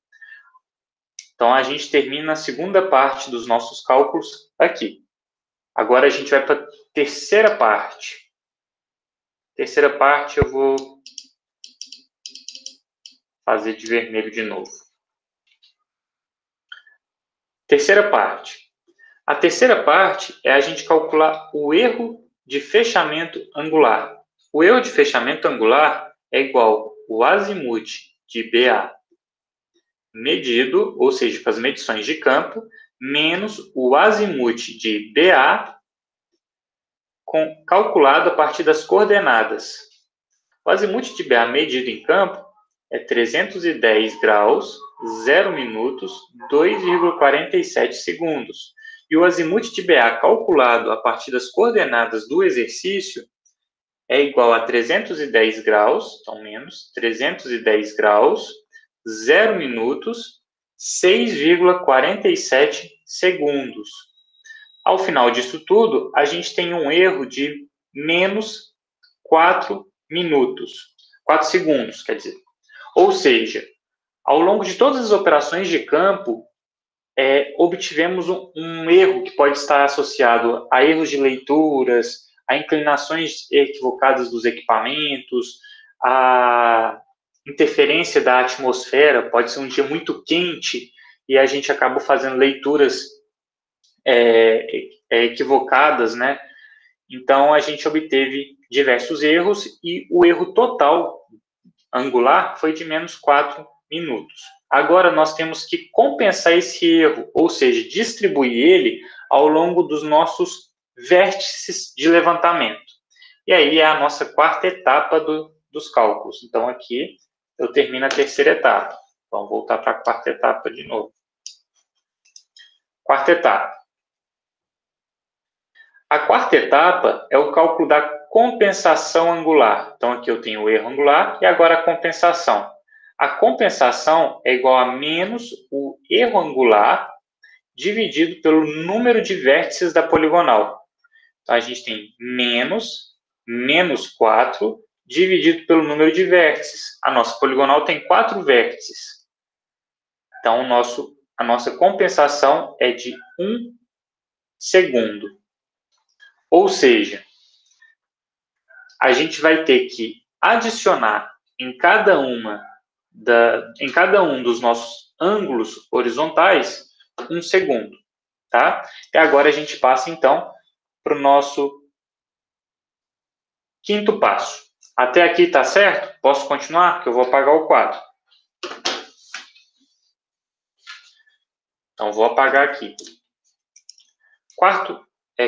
Então, a gente termina a segunda parte dos nossos cálculos aqui. Agora, a gente vai para a terceira parte. Terceira parte, eu vou fazer de vermelho de novo. Terceira parte. A terceira parte é a gente calcular o erro de fechamento angular. O erro de fechamento angular é igual ao azimuth de BA medido, ou seja, com as medições de campo, menos o azimuth de BA calculado a partir das coordenadas. O azimuth de BA medido em campo é 310 graus, 0 minutos, 2,47 segundos. E o azimuth de BA calculado a partir das coordenadas do exercício é igual a 310 graus, então menos, 310 graus, 0 minutos, 6,47 segundos. Ao final disso tudo, a gente tem um erro de menos 4 minutos. 4 segundos, quer dizer. Ou seja, ao longo de todas as operações de campo, obtivemos um erro que pode estar associado a erros de leituras, a inclinações equivocadas dos equipamentos, a interferência da atmosfera. Pode ser um dia muito quente e a gente acaba fazendo leituras equivocadas, né? Então, a gente obteve diversos erros e o erro total angular foi de menos 4 minutos. Agora, nós temos que compensar esse erro, ou seja, distribuir ele ao longo dos nossos vértices de levantamento. E aí é a nossa quarta etapa dos cálculos. Então, aqui eu termino a terceira etapa. Vamos voltar para a quarta etapa de novo. Quarta etapa. A quarta etapa é o cálculo da compensação angular. Então, aqui eu tenho o erro angular e agora a compensação. A compensação é igual a menos o erro angular dividido pelo número de vértices da poligonal. Então, a gente tem menos 4 dividido pelo número de vértices. A nossa poligonal tem 4 vértices. Então, a nossa compensação é de 1 segundo. Ou seja, a gente vai ter que adicionar em cada um dos nossos ângulos horizontais 1 segundo, tá? E agora a gente passa, então, para o nosso Quinto passo. Até aqui está certo? Posso continuar? Que eu vou apagar o quadro. Então, vou apagar aqui.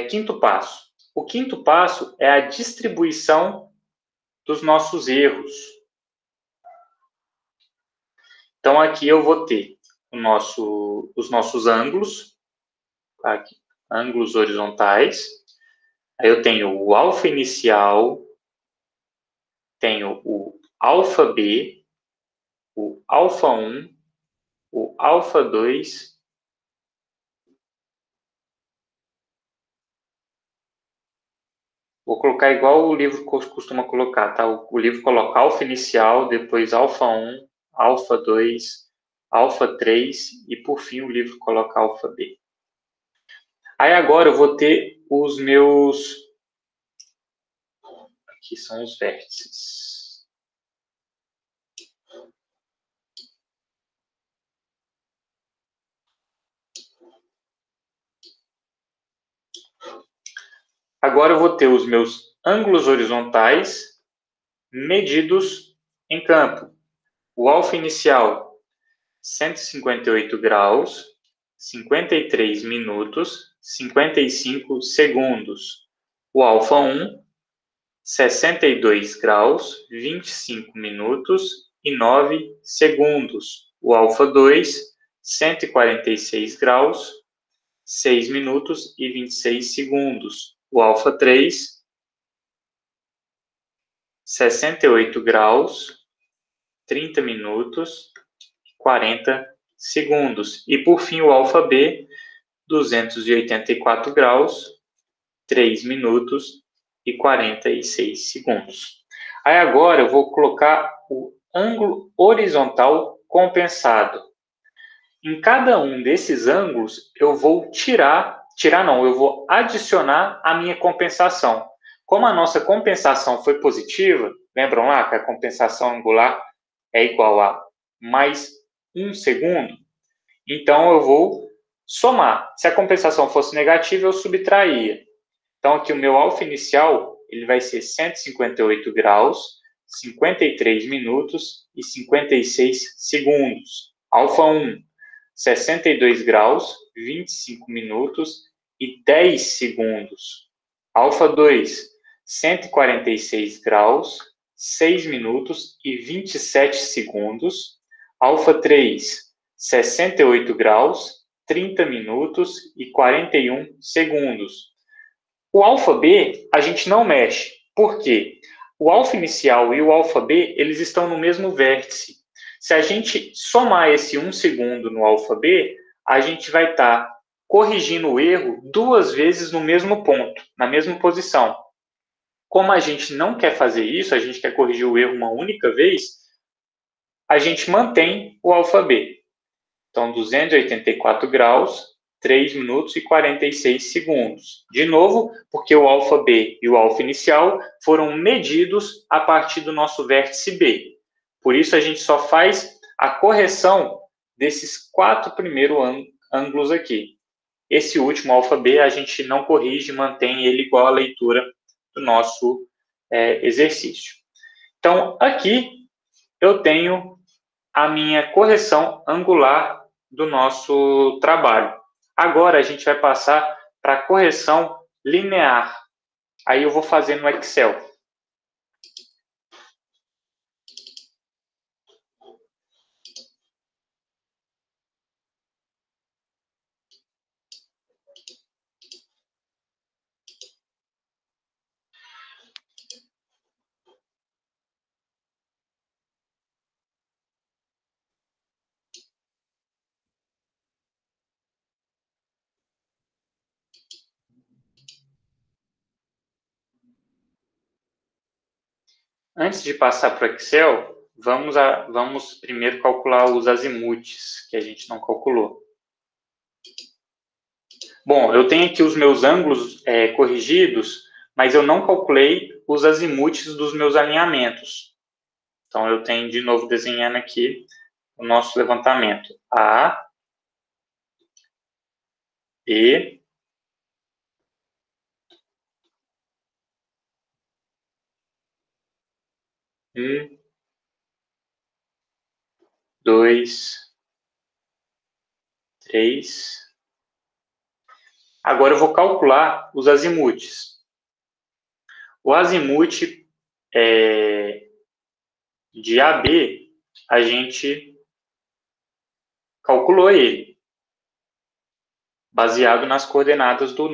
Quinto passo. O quinto passo é a distribuição dos nossos erros. Então, aqui eu vou ter os nossos ângulos, aqui, ângulos horizontais. Aí eu tenho o alfa inicial, tenho o alfa B, o alfa 1, o alfa 2, vou colocar igual o livro costuma colocar, tá? O livro coloca alfa inicial, depois alfa 1, alfa 2, alfa 3 e por fim o livro coloca alfa B. Aí agora eu vou ter os meus... Aqui são os vértices. Agora eu vou ter os meus ângulos horizontais medidos em campo. O alfa inicial, 158 graus, 53 minutos, 55 segundos. O alfa 1, 62 graus, 25 minutos e 9 segundos. O alfa 2, 146 graus, 6 minutos e 26 segundos. O alfa 3, 68 graus, 30 minutos e 40 segundos. E por fim o alfa B, 284 graus, 3 minutos e 46 segundos. Aí agora eu vou colocar o ângulo horizontal compensado. Em cada um desses ângulos eu vou eu vou adicionar a minha compensação. Como a nossa compensação foi positiva, lembram lá que a compensação angular é igual a mais 1 segundo? Então eu vou somar. Se a compensação fosse negativa, eu subtraía. Então aqui o meu alfa inicial ele vai ser 158 graus, 53 minutos e 56 segundos. Alfa 1, 62 graus, 25 minutos e 10 segundos. Alfa 2, 146 graus, 6 minutos e 27 segundos. Alfa 3, 68 graus, 30 minutos e 41 segundos. O alfa B a gente não mexe. Por quê? O alfa inicial e o alfa B eles estão no mesmo vértice. Se a gente somar esse 1 segundo no alfa B, a gente vai estar corrigindo o erro 2 vezes no mesmo ponto, na mesma posição. Como a gente não quer fazer isso, a gente quer corrigir o erro uma única vez, a gente mantém o alfa B. Então, 284 graus, 3 minutos e 46 segundos. De novo, porque o alfa B e o alfa inicial foram medidos a partir do nosso vértice B. Por isso, a gente só faz a correção desses 4 primeiros ângulos aqui. Esse último, alfa B, a gente não corrige, mantém ele igual à leitura do nosso exercício. Então, aqui eu tenho a minha correção angular do nosso trabalho. Agora a gente vai passar para a correção linear. Aí eu vou fazer no Excel. Antes de passar para o Excel, vamos primeiro calcular os azimutes, que a gente não calculou. Bom, eu tenho aqui os meus ângulos corrigidos, mas eu não calculei os azimutes dos meus alinhamentos. Então, eu tenho de novo desenhando aqui o nosso levantamento. A, B, 1, 2, 3. Agora eu vou calcular os azimutes. O azimute de AB, a gente calculou ele, baseado nas coordenadas dos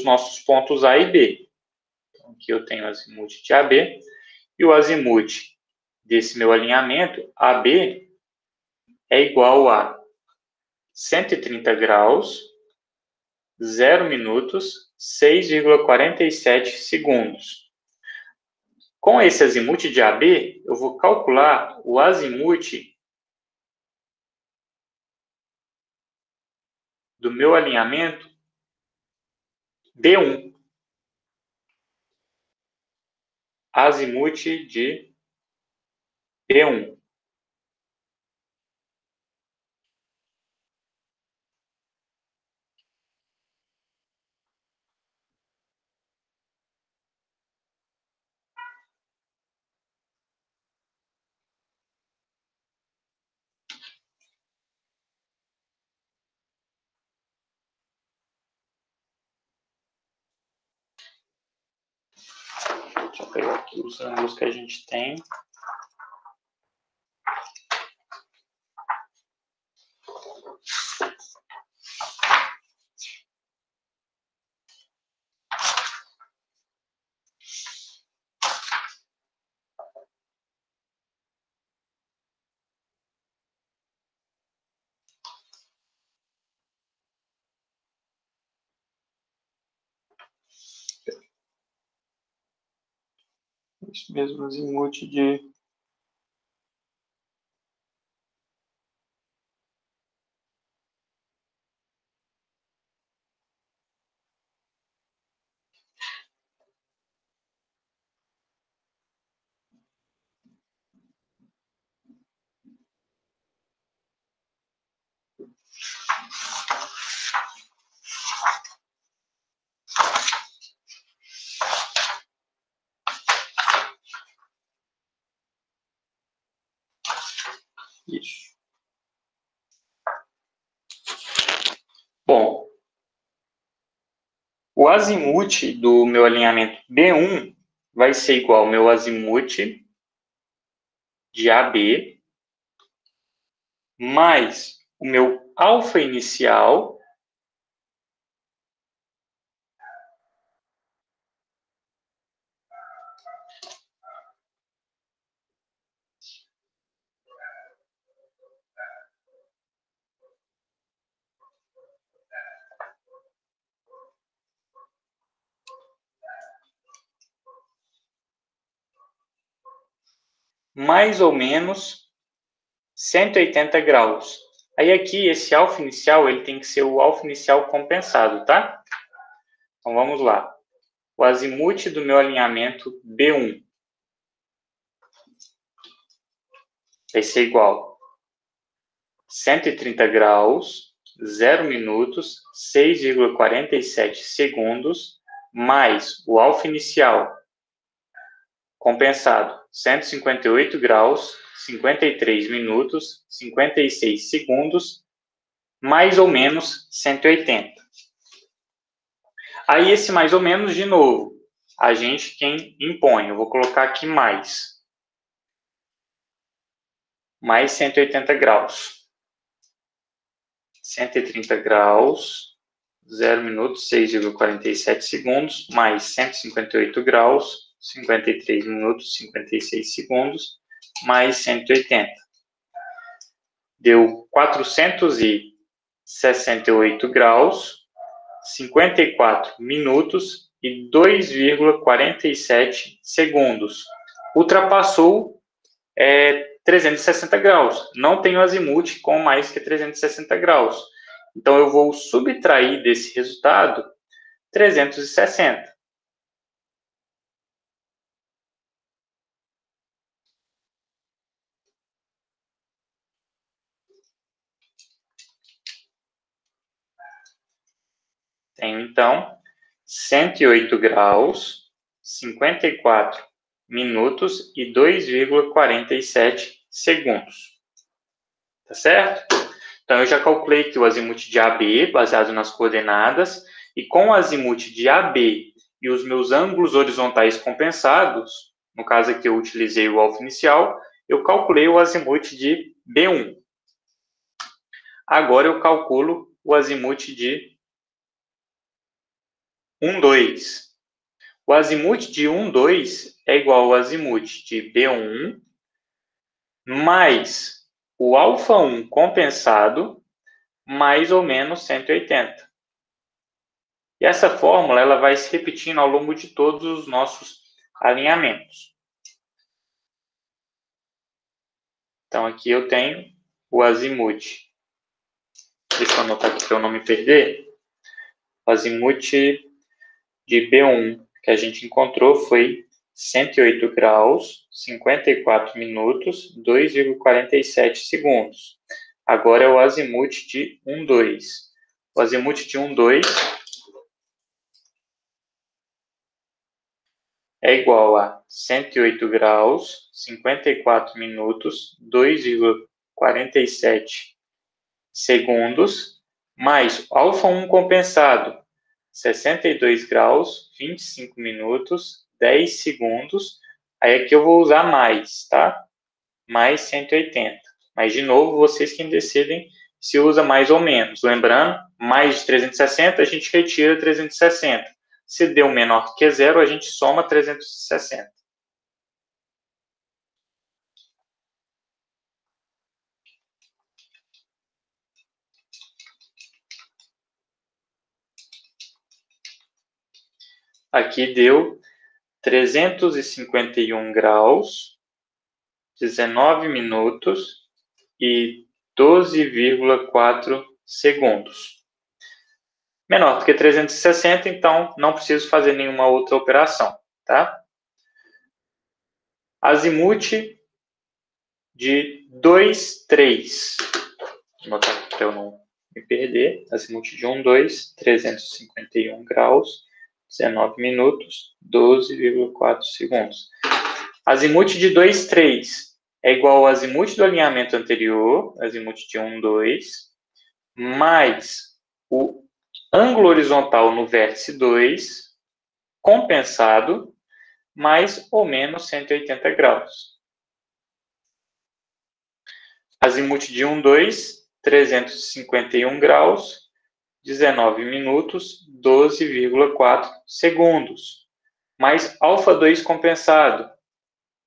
nossos pontos A e B. Então, aqui eu tenho o azimute de AB, e o azimute desse meu alinhamento, AB, é igual a 130 graus, 0 minutos, 6,47 segundos. Com esse azimute de AB, eu vou calcular o azimute do meu alinhamento B1. Azimute de B1. Deixa eu pegar aqui os ângulos que a gente tem. Isso mesmo, azimute de isso. Bom, o azimute do meu alinhamento B1 vai ser igual ao meu azimute de AB mais o meu alfa inicial mais ou menos 180 graus. Aí aqui, esse alfa inicial, ele tem que ser o alfa inicial compensado, tá? Então, vamos lá. O azimute do meu alinhamento B1 vai ser igual a 130 graus, 0 minutos, 6,47 segundos, mais o alfa inicial compensado, 158 graus, 53 minutos, 56 segundos, mais ou menos 180. Aí esse mais ou menos, de novo, a gente quem impõe. Eu vou colocar aqui mais 180 graus. 130 graus, 0 minutos, 6,47 segundos, mais 158 graus, 53 minutos, 56 segundos, mais 180. Deu 468 graus, 54 minutos e 2,47 segundos. Ultrapassou 360 graus. Não tenho azimute com mais que 360 graus. Então, eu vou subtrair desse resultado 360. Tenho, então, 108 graus, 54 minutos e 2,47 segundos. Tá certo? Então, eu já calculei aqui o azimuth de AB, baseado nas coordenadas, e com o azimuth de AB e os meus ângulos horizontais compensados, no caso aqui eu utilizei o alfa inicial, eu calculei o azimuth de B1. Agora eu calculo o azimuth de 1,2. O azimuth de 1,2 é igual ao azimuth de B1 mais o alfa1 compensado mais ou menos 180. E essa fórmula ela vai se repetindo ao longo de todos os nossos alinhamentos. Então, aqui eu tenho o azimuth. Deixa eu anotar aqui para eu não me perder. O azimuth de B1 que a gente encontrou foi 108 graus, 54 minutos, 2,47 segundos. Agora é o azimuth de 1,2. O azimuth de 1,2 é igual a 108 graus, 54 minutos, 2,47 segundos, mais alfa1 compensado, 62 graus, 25 minutos, 10 segundos. Aí aqui eu vou usar mais, tá? Mais 180. Mas, de novo, vocês que decidem se usa mais ou menos. Lembrando, mais de 360, a gente retira 360. Se deu menor que zero, a gente soma 360. Aqui deu 351 graus, 19 minutos e 12,4 segundos. Menor do que 360, então não preciso fazer nenhuma outra operação, tá? Azimuth de 2, 3. Vou anotar aqui para eu não me perder. Azimuth de 1, 2, 351 graus, 19 minutos, 12,4 segundos. Azimuth de 2, 3 é igual ao azimuth do alinhamento anterior, azimuth de 1, 2, mais o ângulo horizontal no vértice 2, compensado, mais ou menos 180 graus. Azimuth de 1, 2, 351 graus, 19 minutos, 12,4 segundos. Mais alfa 2 compensado,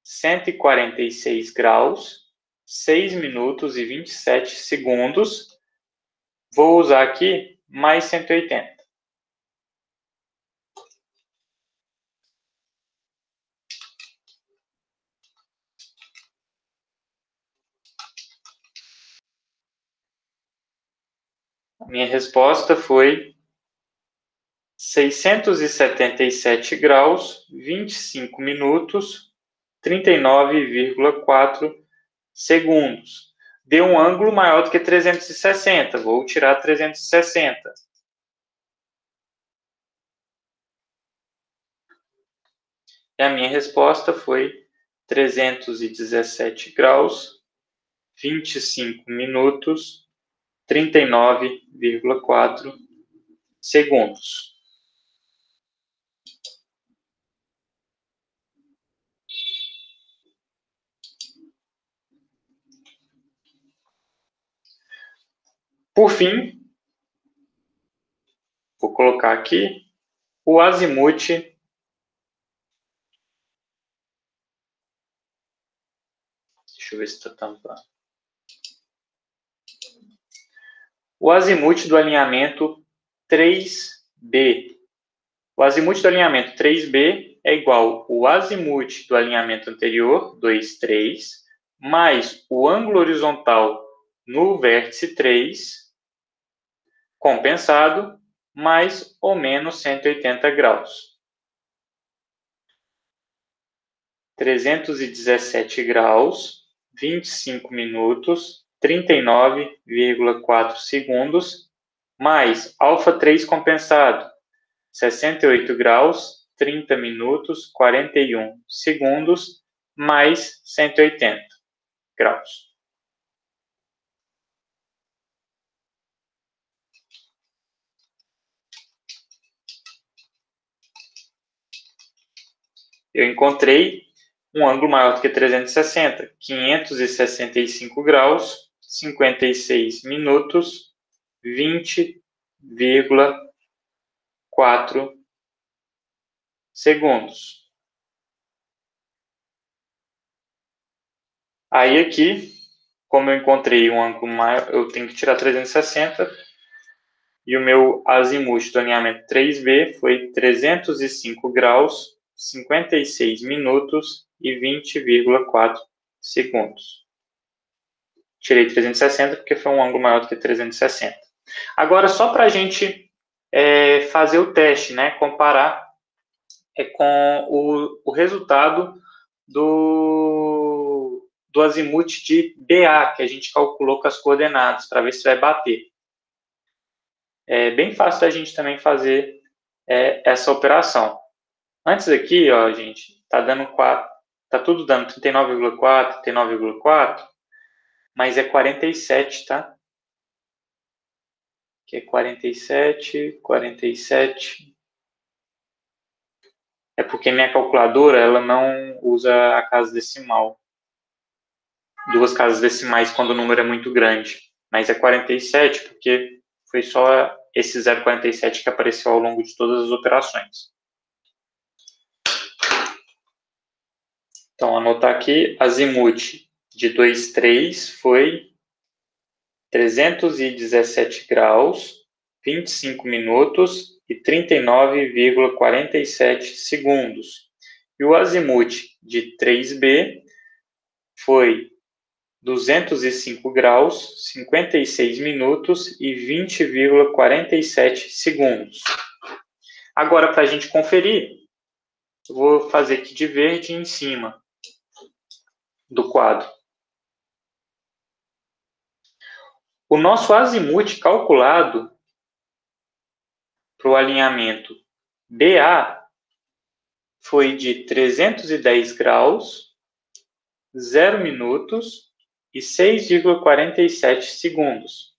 146 graus, 6 minutos e 27 segundos. Vou usar aqui mais 180. A minha resposta foi 677 graus, 25 minutos, 39,4 segundos. Deu um ângulo maior do que 360. Vou tirar 360. E a minha resposta foi 317 graus, 25 minutos, 39,4 segundos. Por fim, vou colocar aqui o azimuth deixa eu ver se está tampando. O azimuth do alinhamento 3B. O azimuth do alinhamento 3B é igual ao azimuth do alinhamento anterior, 2, 3, mais o ângulo horizontal no vértice 3, compensado, mais ou menos 180 graus. 317 graus, 25 minutos, 39,4 segundos, mais alfa 3 compensado, 68 graus, 30 minutos, 41 segundos, mais 180 graus. Eu encontrei um ângulo maior do que 360, 565 graus, 56 minutos, 20,4 segundos. Aí aqui, como eu encontrei um ângulo maior, eu tenho que tirar 360, e o meu azimuth do alinhamento 3B foi 305 graus, 56 minutos e 20,4 segundos. Tirei 360 porque foi um ângulo maior do que 360. Agora, só para a gente fazer o teste, né, comparar com o resultado do azimuth de BA, que a gente calculou com as coordenadas, para ver se vai bater. É bem fácil da gente também fazer essa operação. Antes aqui, ó, gente, tá tudo dando 39,4, 39,4, mas é 47, tá? Que é 47, 47. É porque minha calculadora, ela não usa a casa decimal. Duas casas decimais quando o número é muito grande. Mas é 47 porque foi só esse 0,47 que apareceu ao longo de todas as operações. Então, anotar aqui, azimuth de 2,3 foi 317 graus, 25 minutos e 39,47 segundos. E o azimuth de 3B foi 205 graus, 56 minutos e 20,47 segundos. Agora, para a gente conferir, eu vou fazer aqui de verde em cima do quadro. O nosso azimuth calculado para o alinhamento BA foi de 310 graus, 0 minutos e 6,47 segundos.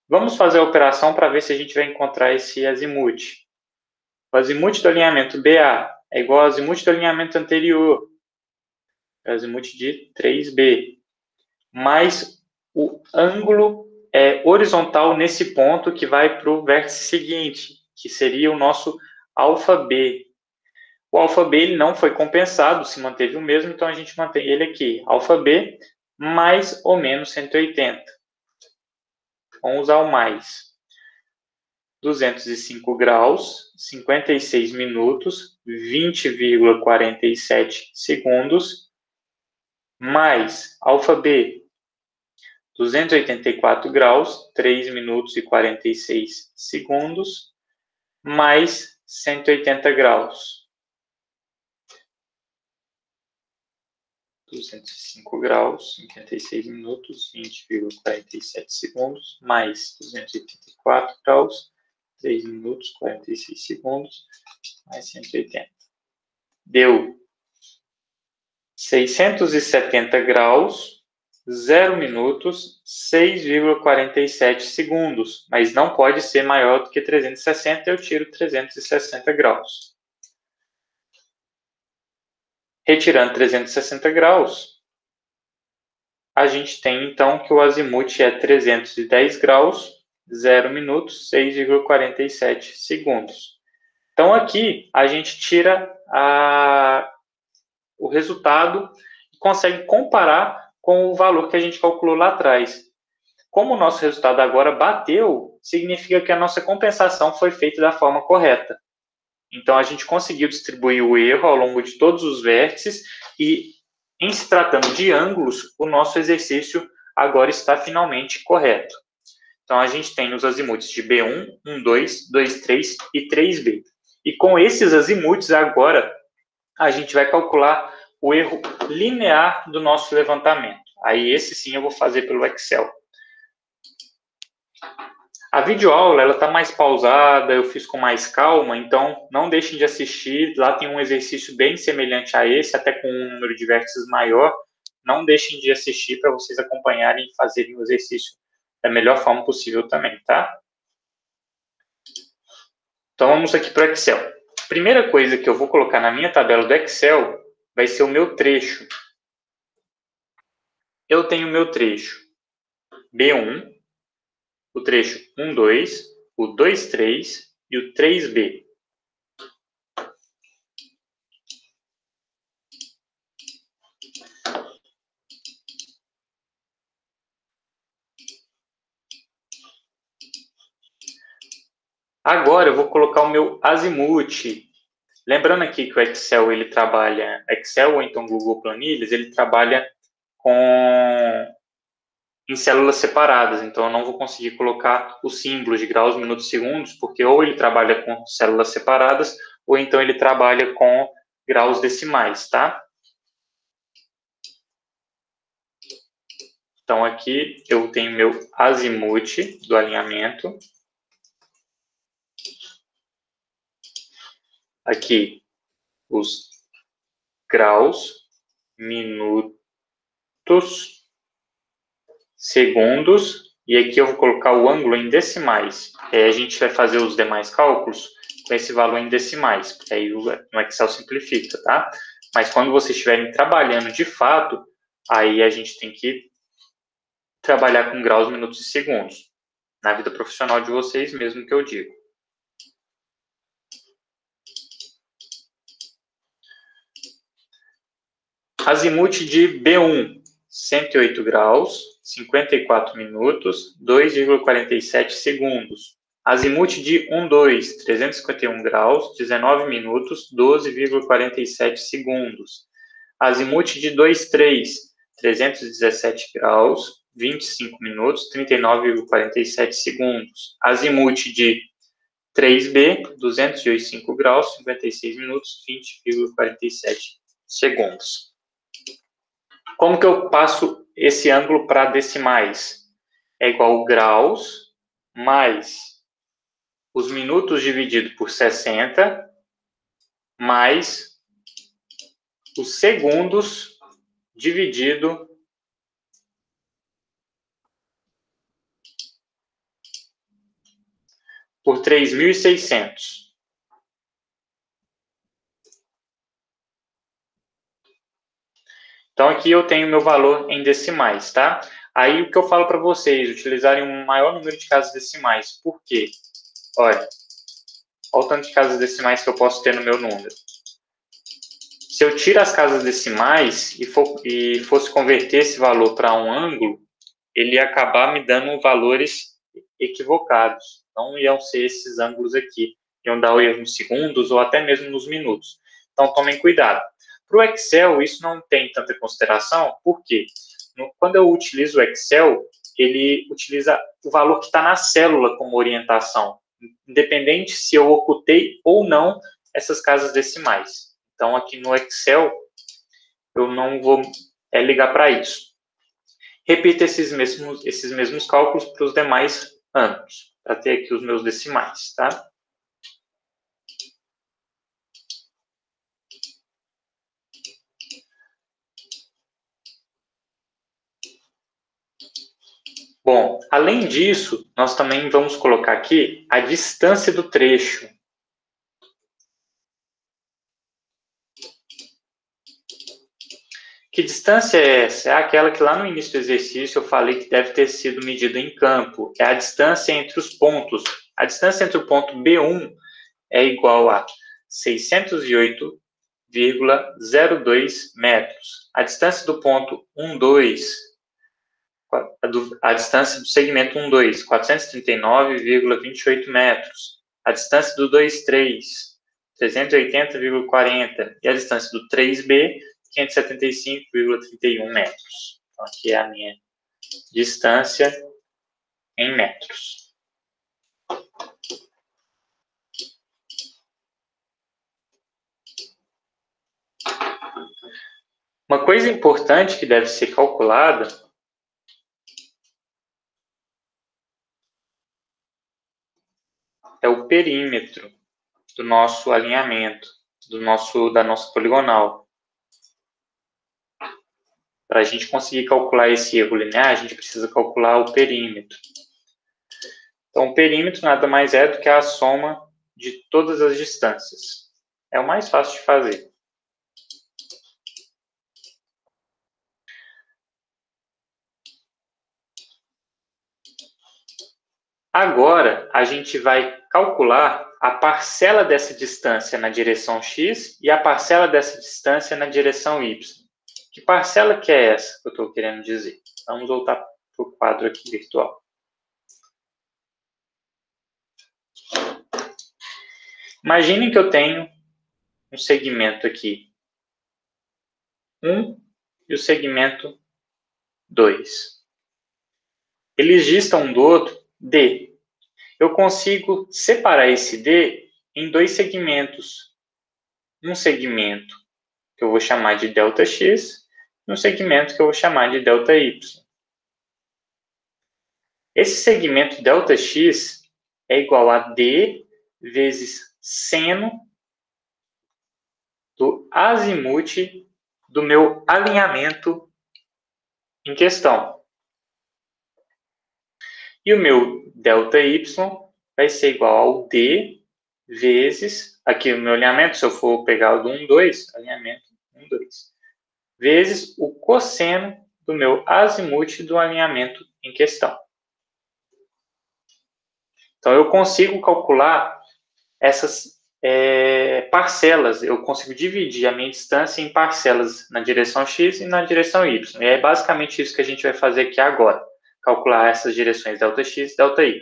Vamos fazer a operação para ver se a gente vai encontrar esse azimuth. O azimuth do alinhamento BA é igual ao azimuth do alinhamento anterior, o azimuth de 3B, mais o ângulo horizontal nesse ponto que vai para o vértice seguinte, que seria o nosso ∝B. O ∝B ele não foi compensado, se manteve o mesmo, então a gente mantém ele aqui, ∝B mais ou menos 180. Vamos usar o mais. 205 graus, 56 minutos, 20,47 segundos, mais ∝B, 284 graus, 3 minutos e 46 segundos, mais 180 graus. 205 graus, 56 minutos, 20,47 segundos, mais 284 graus, 3 minutos, 46 segundos, mais 180. Deu 670 graus, 0 minutos, 6,47 segundos, mas não pode ser maior do que 360, eu tiro 360 graus. Retirando 360 graus, a gente tem então que o azimuth é 310 graus, 0 minutos, 6,47 segundos. Então aqui a gente tira o resultado e consegue comparar com o valor que a gente calculou lá atrás. Como o nosso resultado agora bateu, significa que a nossa compensação foi feita da forma correta. Então, a gente conseguiu distribuir o erro ao longo de todos os vértices e, em se tratando de ângulos, o nosso exercício agora está finalmente correto. Então, a gente tem os azimuths de B1, 1,2, 2,3 e 3B. E com esses azimuths, agora, a gente vai calcular o erro linear do nosso levantamento. Aí, esse sim eu vou fazer pelo Excel. A videoaula, ela está mais pausada, eu fiz com mais calma, então não deixem de assistir. Lá tem um exercício bem semelhante a esse, até com um número de vértices maior. Não deixem de assistir para vocês acompanharem e fazerem o exercício da melhor forma possível também, tá? Então, vamos aqui para o Excel. A primeira coisa que eu vou colocar na minha tabela do Excel vai ser o meu trecho. Eu tenho o meu trecho B1, o trecho 1,2, o 2,3 e o 3B. Agora eu vou colocar o meu azimuth. Lembrando aqui que o Excel, ele trabalha, Excel ou então Google Planilhas, ele trabalha em células separadas, então eu não vou conseguir colocar os símbolos de graus, minutos, segundos, porque ou ele trabalha com células separadas, ou então ele trabalha com graus decimais, tá? Então aqui eu tenho meu azimuth do alinhamento. Aqui os graus, minutos, segundos, e aqui eu vou colocar o ângulo em decimais. Aí a gente vai fazer os demais cálculos com esse valor em decimais, porque aí no Excel simplifica, tá? Mas quando vocês estiverem trabalhando de fato, aí a gente tem que trabalhar com graus, minutos e segundos. Na vida profissional de vocês mesmo que eu digo. Azimuth de B1, 108 graus, 54 minutos, 2,47 segundos. Azimuth de 1,2, 351 graus, 19 minutos, 12,47 segundos. Azimuth de 2,3, 317 graus, 25 minutos, 39,47 segundos. Azimuth de 3B, 205 graus, 56 minutos, 20,47 segundos. Como que eu passo esse ângulo para decimais? É igual graus mais os minutos dividido por 60 mais os segundos dividido por 3.600. Então, aqui eu tenho meu valor em decimais, tá? Aí, o que eu falo para vocês, utilizarem um maior número de casas decimais. Por quê? Olha o tanto de casas decimais que eu posso ter no meu número. Se eu tiro as casas decimais e fosse converter esse valor para um ângulo, ele ia acabar me dando valores equivocados. Não iam ser esses ângulos aqui. Iam dar o erro nos segundos ou até mesmo nos minutos. Então, tomem cuidado. Para o Excel, isso não tem tanta consideração, porque quando eu utilizo o Excel, ele utiliza o valor que está na célula como orientação, independente se eu ocultei ou não essas casas decimais. Então, aqui no Excel, eu não vou ligar para isso. Repita esses mesmos cálculos para os demais anos, para ter aqui os meus decimais, tá? Bom, além disso, nós também vamos colocar aqui a distância do trecho. Que distância é essa? É aquela que lá no início do exercício eu falei que deve ter sido medida em campo. É a distância entre os pontos. A distância entre o ponto B1 é igual a 608,02 metros. A distância do ponto 1,2, a distância do segmento 1,2, 439,28 metros. A distância do 2,3, 380,40. E a distância do 3B, 575,31 metros. Então, aqui é a minha distância em metros. Uma coisa importante que deve ser calculada é o perímetro do nosso alinhamento, da nossa poligonal. Para a gente conseguir calcular esse erro linear, a gente precisa calcular o perímetro. Então, o perímetro nada mais é do que a soma de todas as distâncias. É o mais fácil de fazer. Agora, a gente vai calcular a parcela dessa distância na direção x e a parcela dessa distância na direção y. Que parcela que é essa que eu estou querendo dizer? Vamos voltar para o quadro aqui virtual. Imaginem que eu tenho um segmento aqui 1 e o segmento 2. Eles distam um do outro D. Eu consigo separar esse D em dois segmentos. Um segmento que eu vou chamar de ΔX e um segmento que eu vou chamar de ΔY. Esse segmento ΔX é igual a D vezes seno do azimuth do meu alinhamento em questão. E o meu ΔY vai ser igual ao D vezes, aqui o meu alinhamento, se eu for pegar o do 1, 2, alinhamento 1, 2, vezes o cosseno do meu azimuth do alinhamento em questão. Então, eu consigo calcular essas parcelas, eu consigo dividir a minha distância em parcelas na direção x e na direção y. E é basicamente isso que a gente vai fazer aqui agora, calcular essas direções ΔX e ΔY.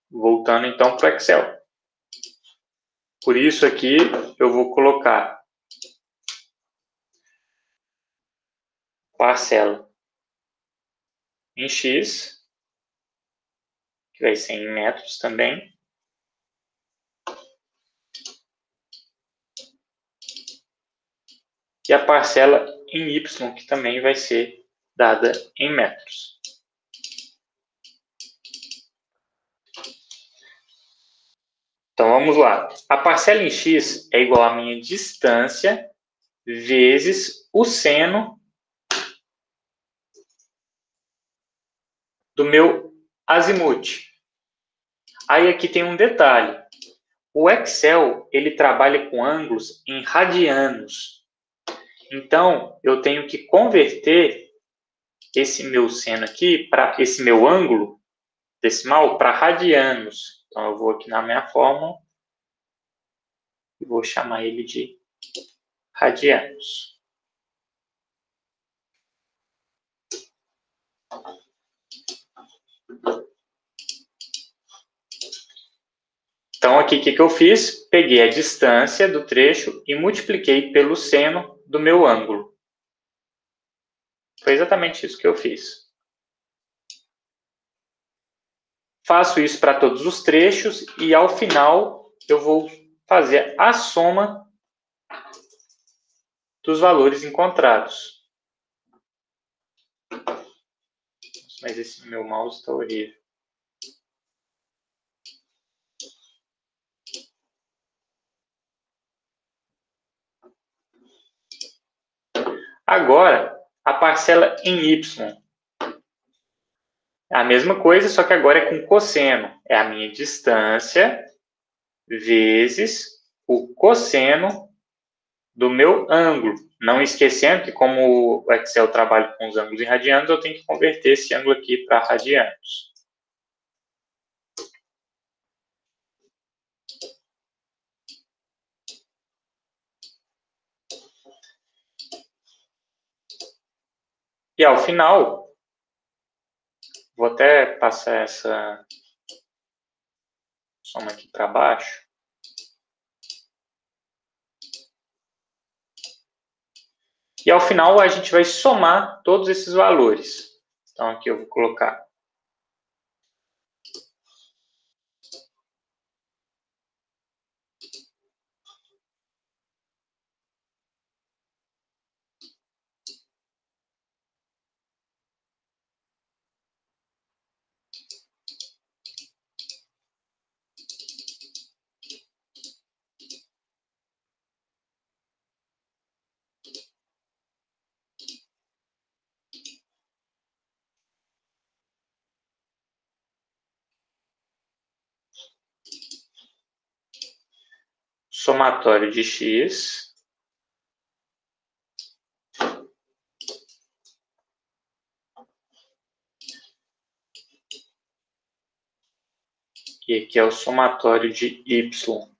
Voltando então para o Excel. Por isso aqui eu vou colocar parcela em x, que vai ser em metros também. E a parcela em y, que também vai ser dada em metros. Então vamos lá. A parcela em x é igual à minha distância vezes o seno do meu azimuth. Aí aqui tem um detalhe. O Excel, ele trabalha com ângulos em radianos. Então, eu tenho que converter esse meu seno aqui, para esse meu ângulo decimal, para radianos. Então, eu vou aqui na minha fórmula e vou chamar ele de radianos. Então, aqui o que eu fiz? Peguei a distância do trecho e multipliquei pelo seno do meu ângulo. Foi exatamente isso que eu fiz. Faço isso para todos os trechos e, ao final, eu vou fazer a soma dos valores encontrados. Mas esse meu mouse está horrível. Agora, a parcela em y. É a mesma coisa, só que agora é com cosseno. É a minha distância vezes o cosseno do meu ângulo. Não esquecendo que, como o Excel trabalha com os ângulos em radianos, eu tenho que converter esse ângulo aqui para radianos. E ao final, vou até passar essa soma aqui para baixo. E ao final a gente vai somar todos esses valores. Então aqui eu vou colocar somatório de x e aqui é o somatório de y.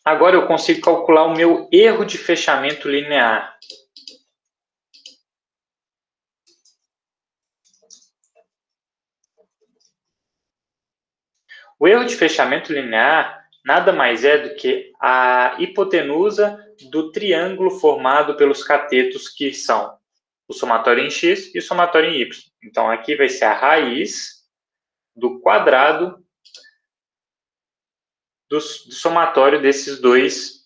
Agora eu consigo calcular o meu erro de fechamento linear. O erro de fechamento linear nada mais é do que a hipotenusa do triângulo formado pelos catetos que são o somatório em x e o somatório em y. Então, aqui vai ser a raiz do quadrado do somatório desses dois,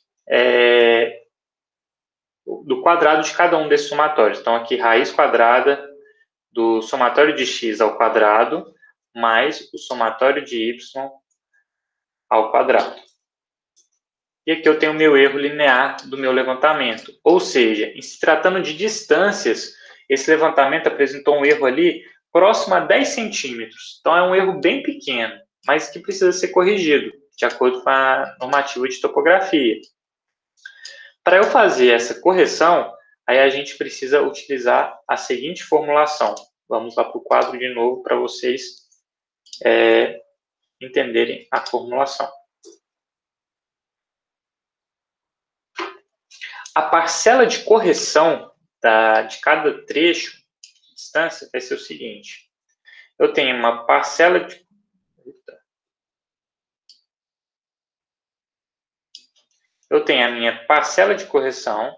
do quadrado de cada um desses somatórios. Então, aqui, raiz quadrada do somatório de x ao quadrado mais o somatório de y ao quadrado. E aqui eu tenho o meu erro linear do meu levantamento. Ou seja, em se tratando de distâncias, esse levantamento apresentou um erro ali próximo a 10 centímetros. Então, é um erro bem pequeno, mas que precisa ser corrigido, de acordo com a normativa de topografia. Para eu fazer essa correção, aí a gente precisa utilizar a seguinte formulação. Vamos lá para o quadro de novo para vocês entenderem a formulação. A parcela de correção de cada trecho de distância vai ser o seguinte. Eu tenho uma parcela de... Eu tenho a minha parcela de correção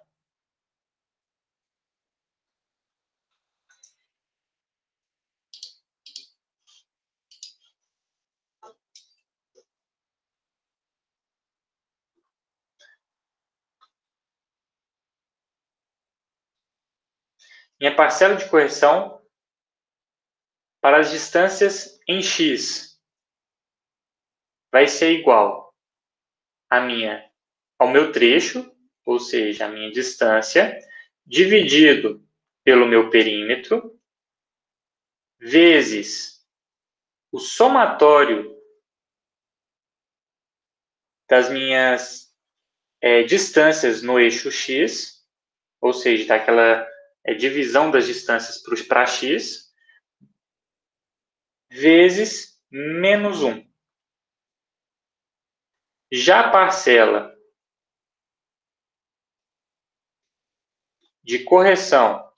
para as distâncias em x vai ser igual ao meu trecho, ou seja, a minha distância, dividido pelo meu perímetro, vezes o somatório das minhas distâncias no eixo x, ou seja, daquela divisão das distâncias para x, vezes menos 1. Já a parcela de correção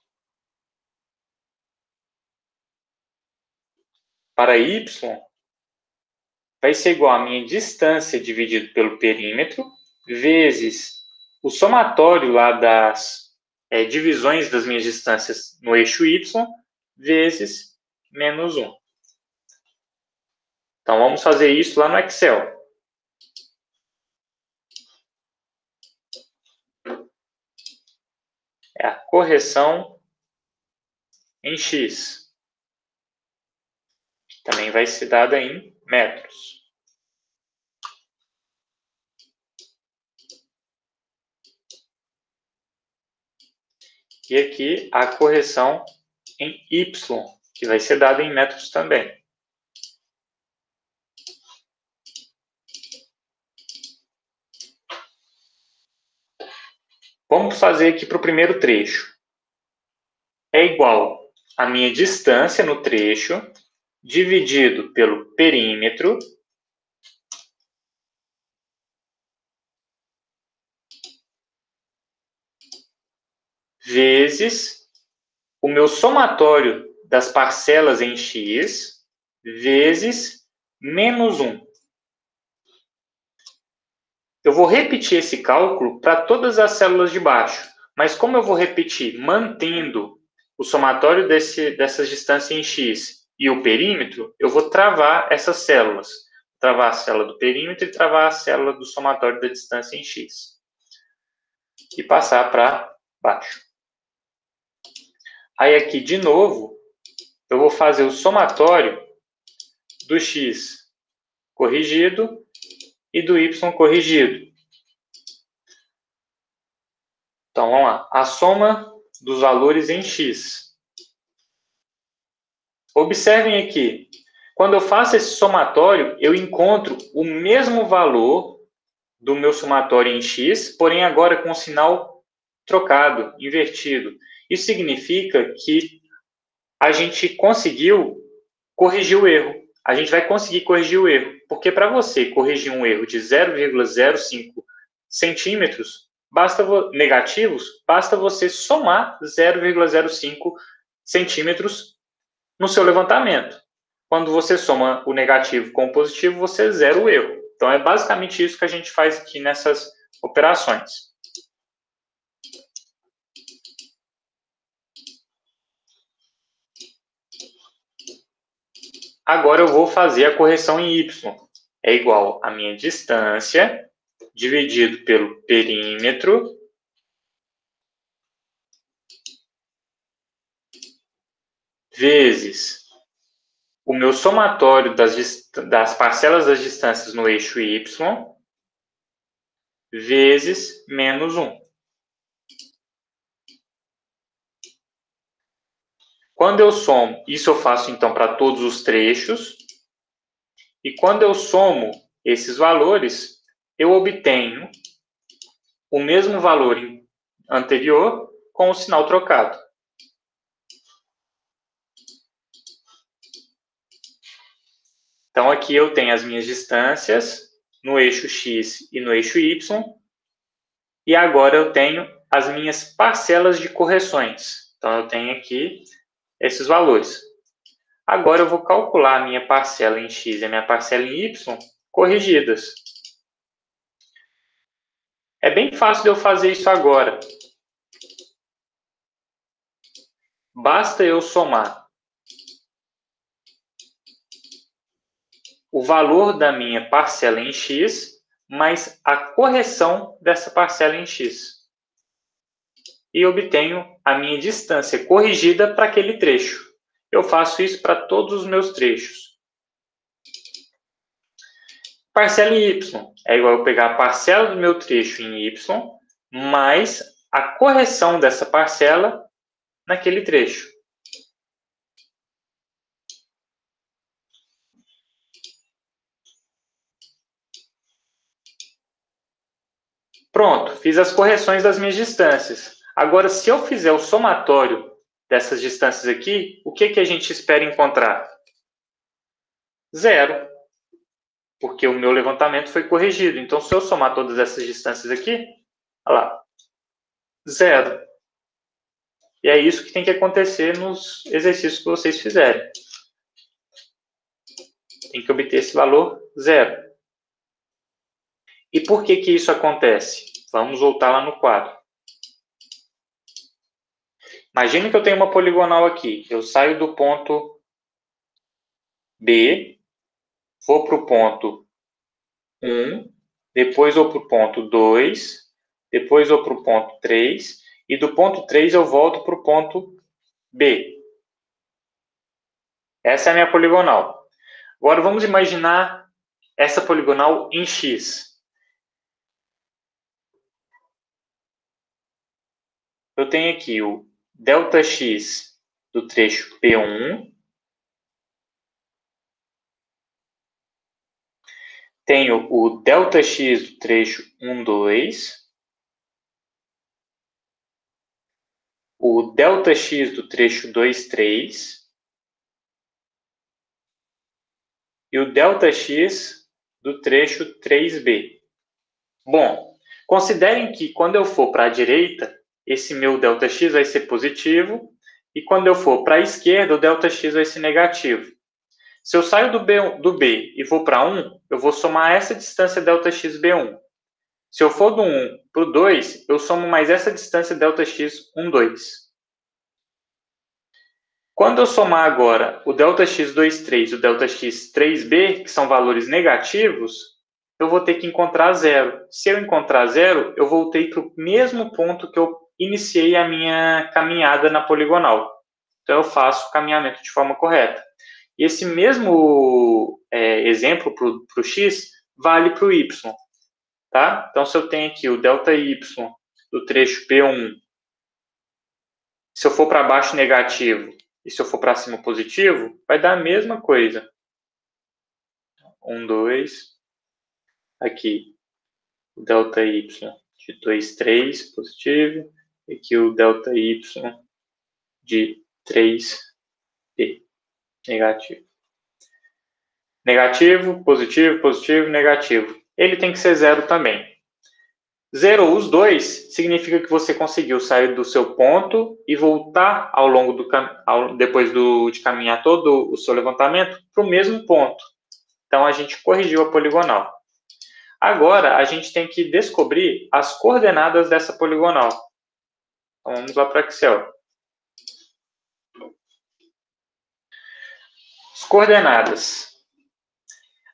para y vai ser igual a minha distância dividido pelo perímetro, vezes o somatório lá das divisões das minhas distâncias no eixo y, vezes menos 1. Então, vamos fazer isso lá no Excel. É a correção em x. Também vai ser dada em metros. E aqui a correção em y, que vai ser dada em metros também. Vamos fazer aqui para o primeiro trecho. É igual a minha distância no trecho, dividido pelo perímetro, vezes o meu somatório das parcelas em x, vezes menos 1. Eu vou repetir esse cálculo para todas as células de baixo, mas como eu vou repetir mantendo o somatório dessas distâncias em x e o perímetro, eu vou travar essas células. Travar a célula do perímetro e travar a célula do somatório da distância em x. E passar para baixo. Aí aqui, de novo, eu vou fazer o somatório do x corrigido e do y corrigido. Então, vamos lá. A soma dos valores em x. Observem aqui. Quando eu faço esse somatório, eu encontro o mesmo valor do meu somatório em x, porém agora com o sinal trocado, invertido. Isso significa que a gente conseguiu corrigir o erro. A gente vai conseguir corrigir o erro, porque para você corrigir um erro de 0,05 centímetros negativos, basta você somar 0,05 centímetros no seu levantamento. Quando você soma o negativo com o positivo, você zera o erro. Então, é basicamente isso que a gente faz aqui nessas operações. Agora eu vou fazer a correção em y. É igual a minha distância dividido pelo perímetro vezes o meu somatório das parcelas das distâncias no eixo y vezes menos 1. Quando eu somo, isso eu faço então para todos os trechos, e quando eu somo esses valores, eu obtenho o mesmo valor anterior com o sinal trocado. Então, aqui eu tenho as minhas distâncias no eixo x e no eixo y, e agora eu tenho as minhas parcelas de correções. Então, eu tenho aqui esses valores. Agora eu vou calcular a minha parcela em x e a minha parcela em y corrigidas. É bem fácil de eu fazer isso agora. Basta eu somar o valor da minha parcela em x mais a correção dessa parcela em x. E obtenho a minha distância corrigida para aquele trecho. Eu faço isso para todos os meus trechos. Parcela em y é igual a eu pegar a parcela do meu trecho em y mais a correção dessa parcela naquele trecho. Pronto, fiz as correções das minhas distâncias. Agora, se eu fizer o somatório dessas distâncias aqui, o que a gente espera encontrar? Zero, porque o meu levantamento foi corrigido. Então, se eu somar todas essas distâncias aqui, olha lá, zero. E é isso que tem que acontecer nos exercícios que vocês fizerem. Tem que obter esse valor zero. E por que isso acontece? Vamos voltar lá no quadro. Imagine que eu tenho uma poligonal aqui. Eu saio do ponto B, vou para o ponto 1, depois vou para o ponto 2, depois vou para o ponto 3, e do ponto 3 eu volto para o ponto B. Essa é a minha poligonal. Agora vamos imaginar essa poligonal em X. Eu tenho aqui o ΔX do trecho P1, tenho o ΔX do trecho 1, 2, o ΔX do trecho 2, 3 e o ΔX do trecho 3B. Bom, considerem que quando eu for para a direita, esse meu ΔX vai ser positivo, e quando eu for para a esquerda, o ΔX vai ser negativo. Se eu saio do B e vou para 1, eu vou somar essa distância ΔX B1. Se eu for do 1 para o 2, eu somo mais essa distância ΔX 1, 2. Quando eu somar agora o ΔX 2, 3 e o ΔX 3B, que são valores negativos, eu vou ter que encontrar zero. Se eu encontrar zero, eu voltei para o mesmo ponto que eu iniciei a minha caminhada na poligonal. Então, eu faço o caminhamento de forma correta. E esse mesmo exemplo para o x vale para o y. Tá? Então, se eu tenho aqui o ΔY do trecho B1, se eu for para baixo negativo e se eu for para cima positivo, vai dar a mesma coisa. 1, 2. Aqui, o ΔY de 2, 3, positivo. E aqui o ΔY de 3B, negativo. Negativo, positivo, positivo, negativo. Ele tem que ser zero também. Zerou os dois, significa que você conseguiu sair do seu ponto e voltar ao longo do depois de caminhar todo o seu levantamento para o mesmo ponto. Então, a gente corrigiu a poligonal. Agora, a gente tem que descobrir as coordenadas dessa poligonal. Então, vamos lá para o Excel. As coordenadas.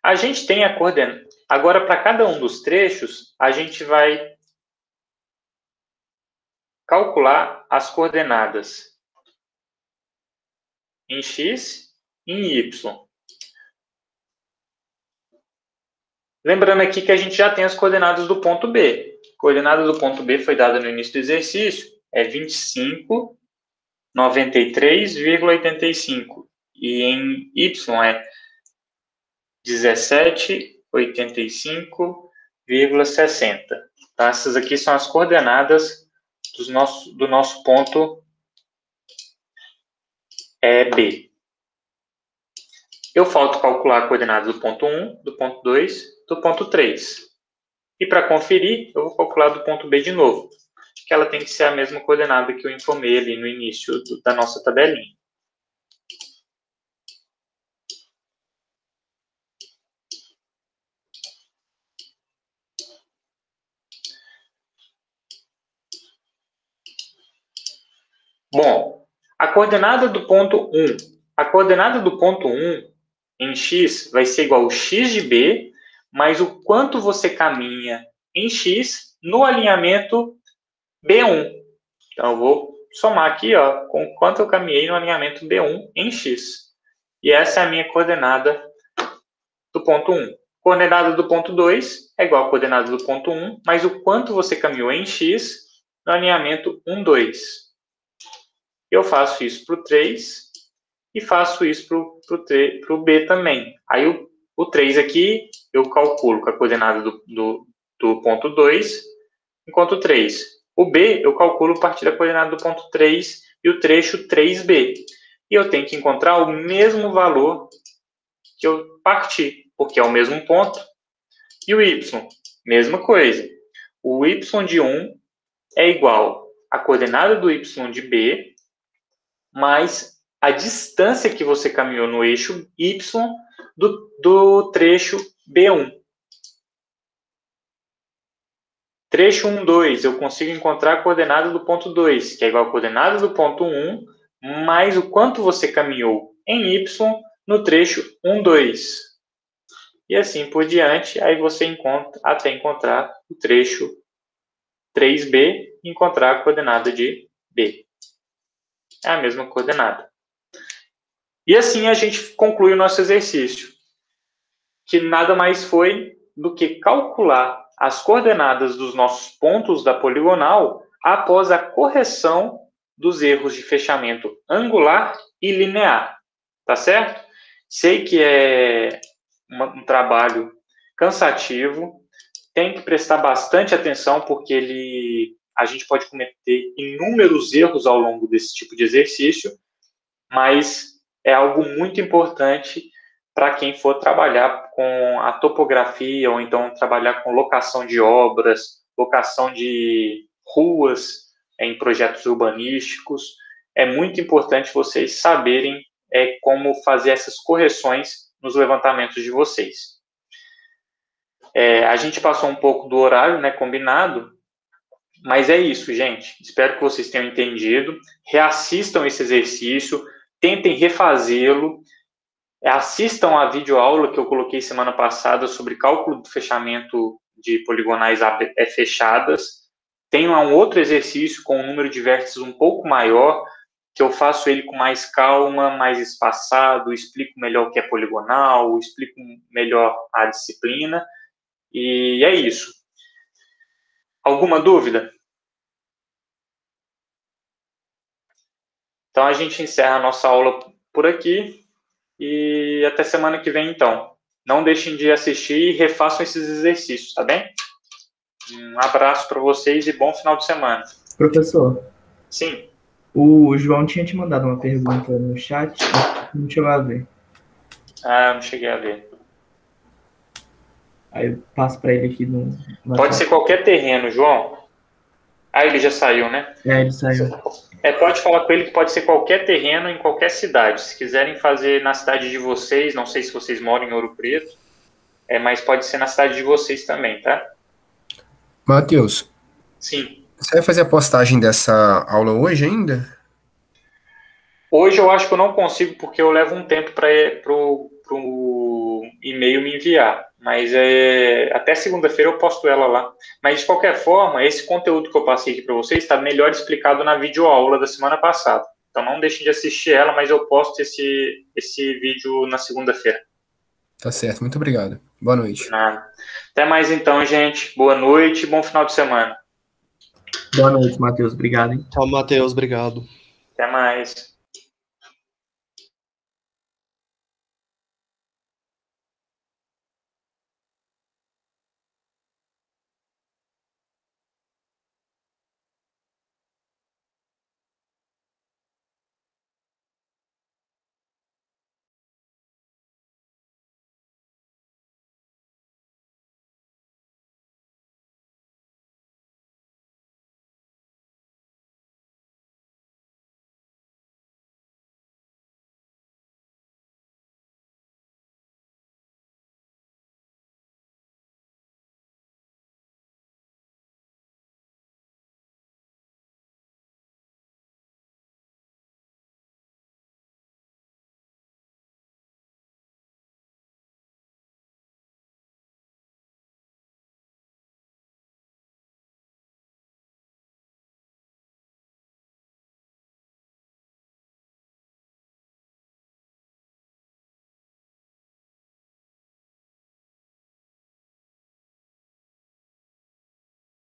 A gente tem a coordenada. Agora, para cada um dos trechos, a gente vai calcular as coordenadas em x e em y. Lembrando aqui que a gente já tem as coordenadas do ponto B. A coordenada do ponto B foi dada no início do exercício, é 25, 93,85. E em y é 17, 85,60. Tá? Essas aqui são as coordenadas do nosso ponto B. Eu falto calcular a coordenada do ponto 1, do ponto 2, do ponto 3. E para conferir, eu vou calcular do ponto B de novo, que ela tem que ser a mesma coordenada que eu informei ali no início da nossa tabelinha. Bom, a coordenada do ponto 1. A coordenada do ponto 1 em x vai ser igual ao x de B, mais o quanto você caminha em x no alinhamento B1. Então, eu vou somar aqui com o quanto eu caminhei no alinhamento B1 em x. E essa é a minha coordenada do ponto 1. Coordenada do ponto 2 é igual a coordenada do ponto 1, mais o quanto você caminhou em x no alinhamento 1, 2. Eu faço isso para o 3 e faço isso para o B também. Aí o 3 aqui eu calculo com a coordenada do ponto 2, enquanto o 3. O B eu calculo a partir da coordenada do ponto 3 e o trecho 3B. E eu tenho que encontrar o mesmo valor que eu parti, porque é o mesmo ponto. E o Y, mesma coisa. O Y de 1 é igual à coordenada do Y de B, mais a distância que você caminhou no eixo Y do trecho B1. Trecho 1, 2, eu consigo encontrar a coordenada do ponto 2, que é igual à coordenada do ponto 1, mais o quanto você caminhou em Y no trecho 1, 2. E assim por diante, aí você encontra até encontrar o trecho 3B e encontrar a coordenada de B. É a mesma coordenada. E assim a gente conclui o nosso exercício, que nada mais foi do que calcular as coordenadas dos nossos pontos da poligonal após a correção dos erros de fechamento angular e linear. Tá certo? Sei que é um trabalho cansativo, tem que prestar bastante atenção, porque a gente pode cometer inúmeros erros ao longo desse tipo de exercício, mas é algo muito importante para quem for trabalhar com a topografia ou então trabalhar com locação de obras, locação de ruas em projetos urbanísticos. É muito importante vocês saberem como fazer essas correções nos levantamentos de vocês. A gente passou um pouco do horário, né, combinado, mas é isso, gente. Espero que vocês tenham entendido. Reassistam esse exercício, tentem refazê-lo, assistam a videoaula que eu coloquei semana passada sobre cálculo do fechamento de poligonais fechadas. Tem lá um outro exercício com um número de vértices um pouco maior, que eu faço ele com mais calma, mais espaçado, explico melhor o que é poligonal, explico melhor a disciplina, e é isso. Alguma dúvida? Então, a gente encerra a nossa aula por aqui e até semana que vem, então. Não deixem de assistir e refaçam esses exercícios, tá bem? Um abraço para vocês e bom final de semana. Professor, Sim. o João tinha te mandado uma pergunta no chat, não chegou a ver. Ah, não cheguei a ver. Aí eu passo para ele aqui no Pode ser qualquer terreno, João. Ah, ele já saiu, né? Ele saiu. Pode falar com ele que pode ser qualquer terreno em qualquer cidade. Se quiserem fazer na cidade de vocês, não sei se vocês moram em Ouro Preto, mas pode ser na cidade de vocês também, tá? Matheus. Sim. Você vai fazer a postagem dessa aula hoje ainda? Hoje eu acho que eu não consigo porque eu levo um tempo para o e-mail me enviar. Mas até segunda-feira eu posto ela lá. Mas de qualquer forma, esse conteúdo que eu passei aqui para vocês está melhor explicado na videoaula da semana passada. Então não deixem de assistir ela, mas eu posto esse vídeo na segunda-feira. Tá certo, muito obrigado. Boa noite. Nada. Até mais então, gente. Boa noite e bom final de semana. Boa noite, Matheus. Obrigado, hein? Tchau, Matheus. Obrigado. Até mais.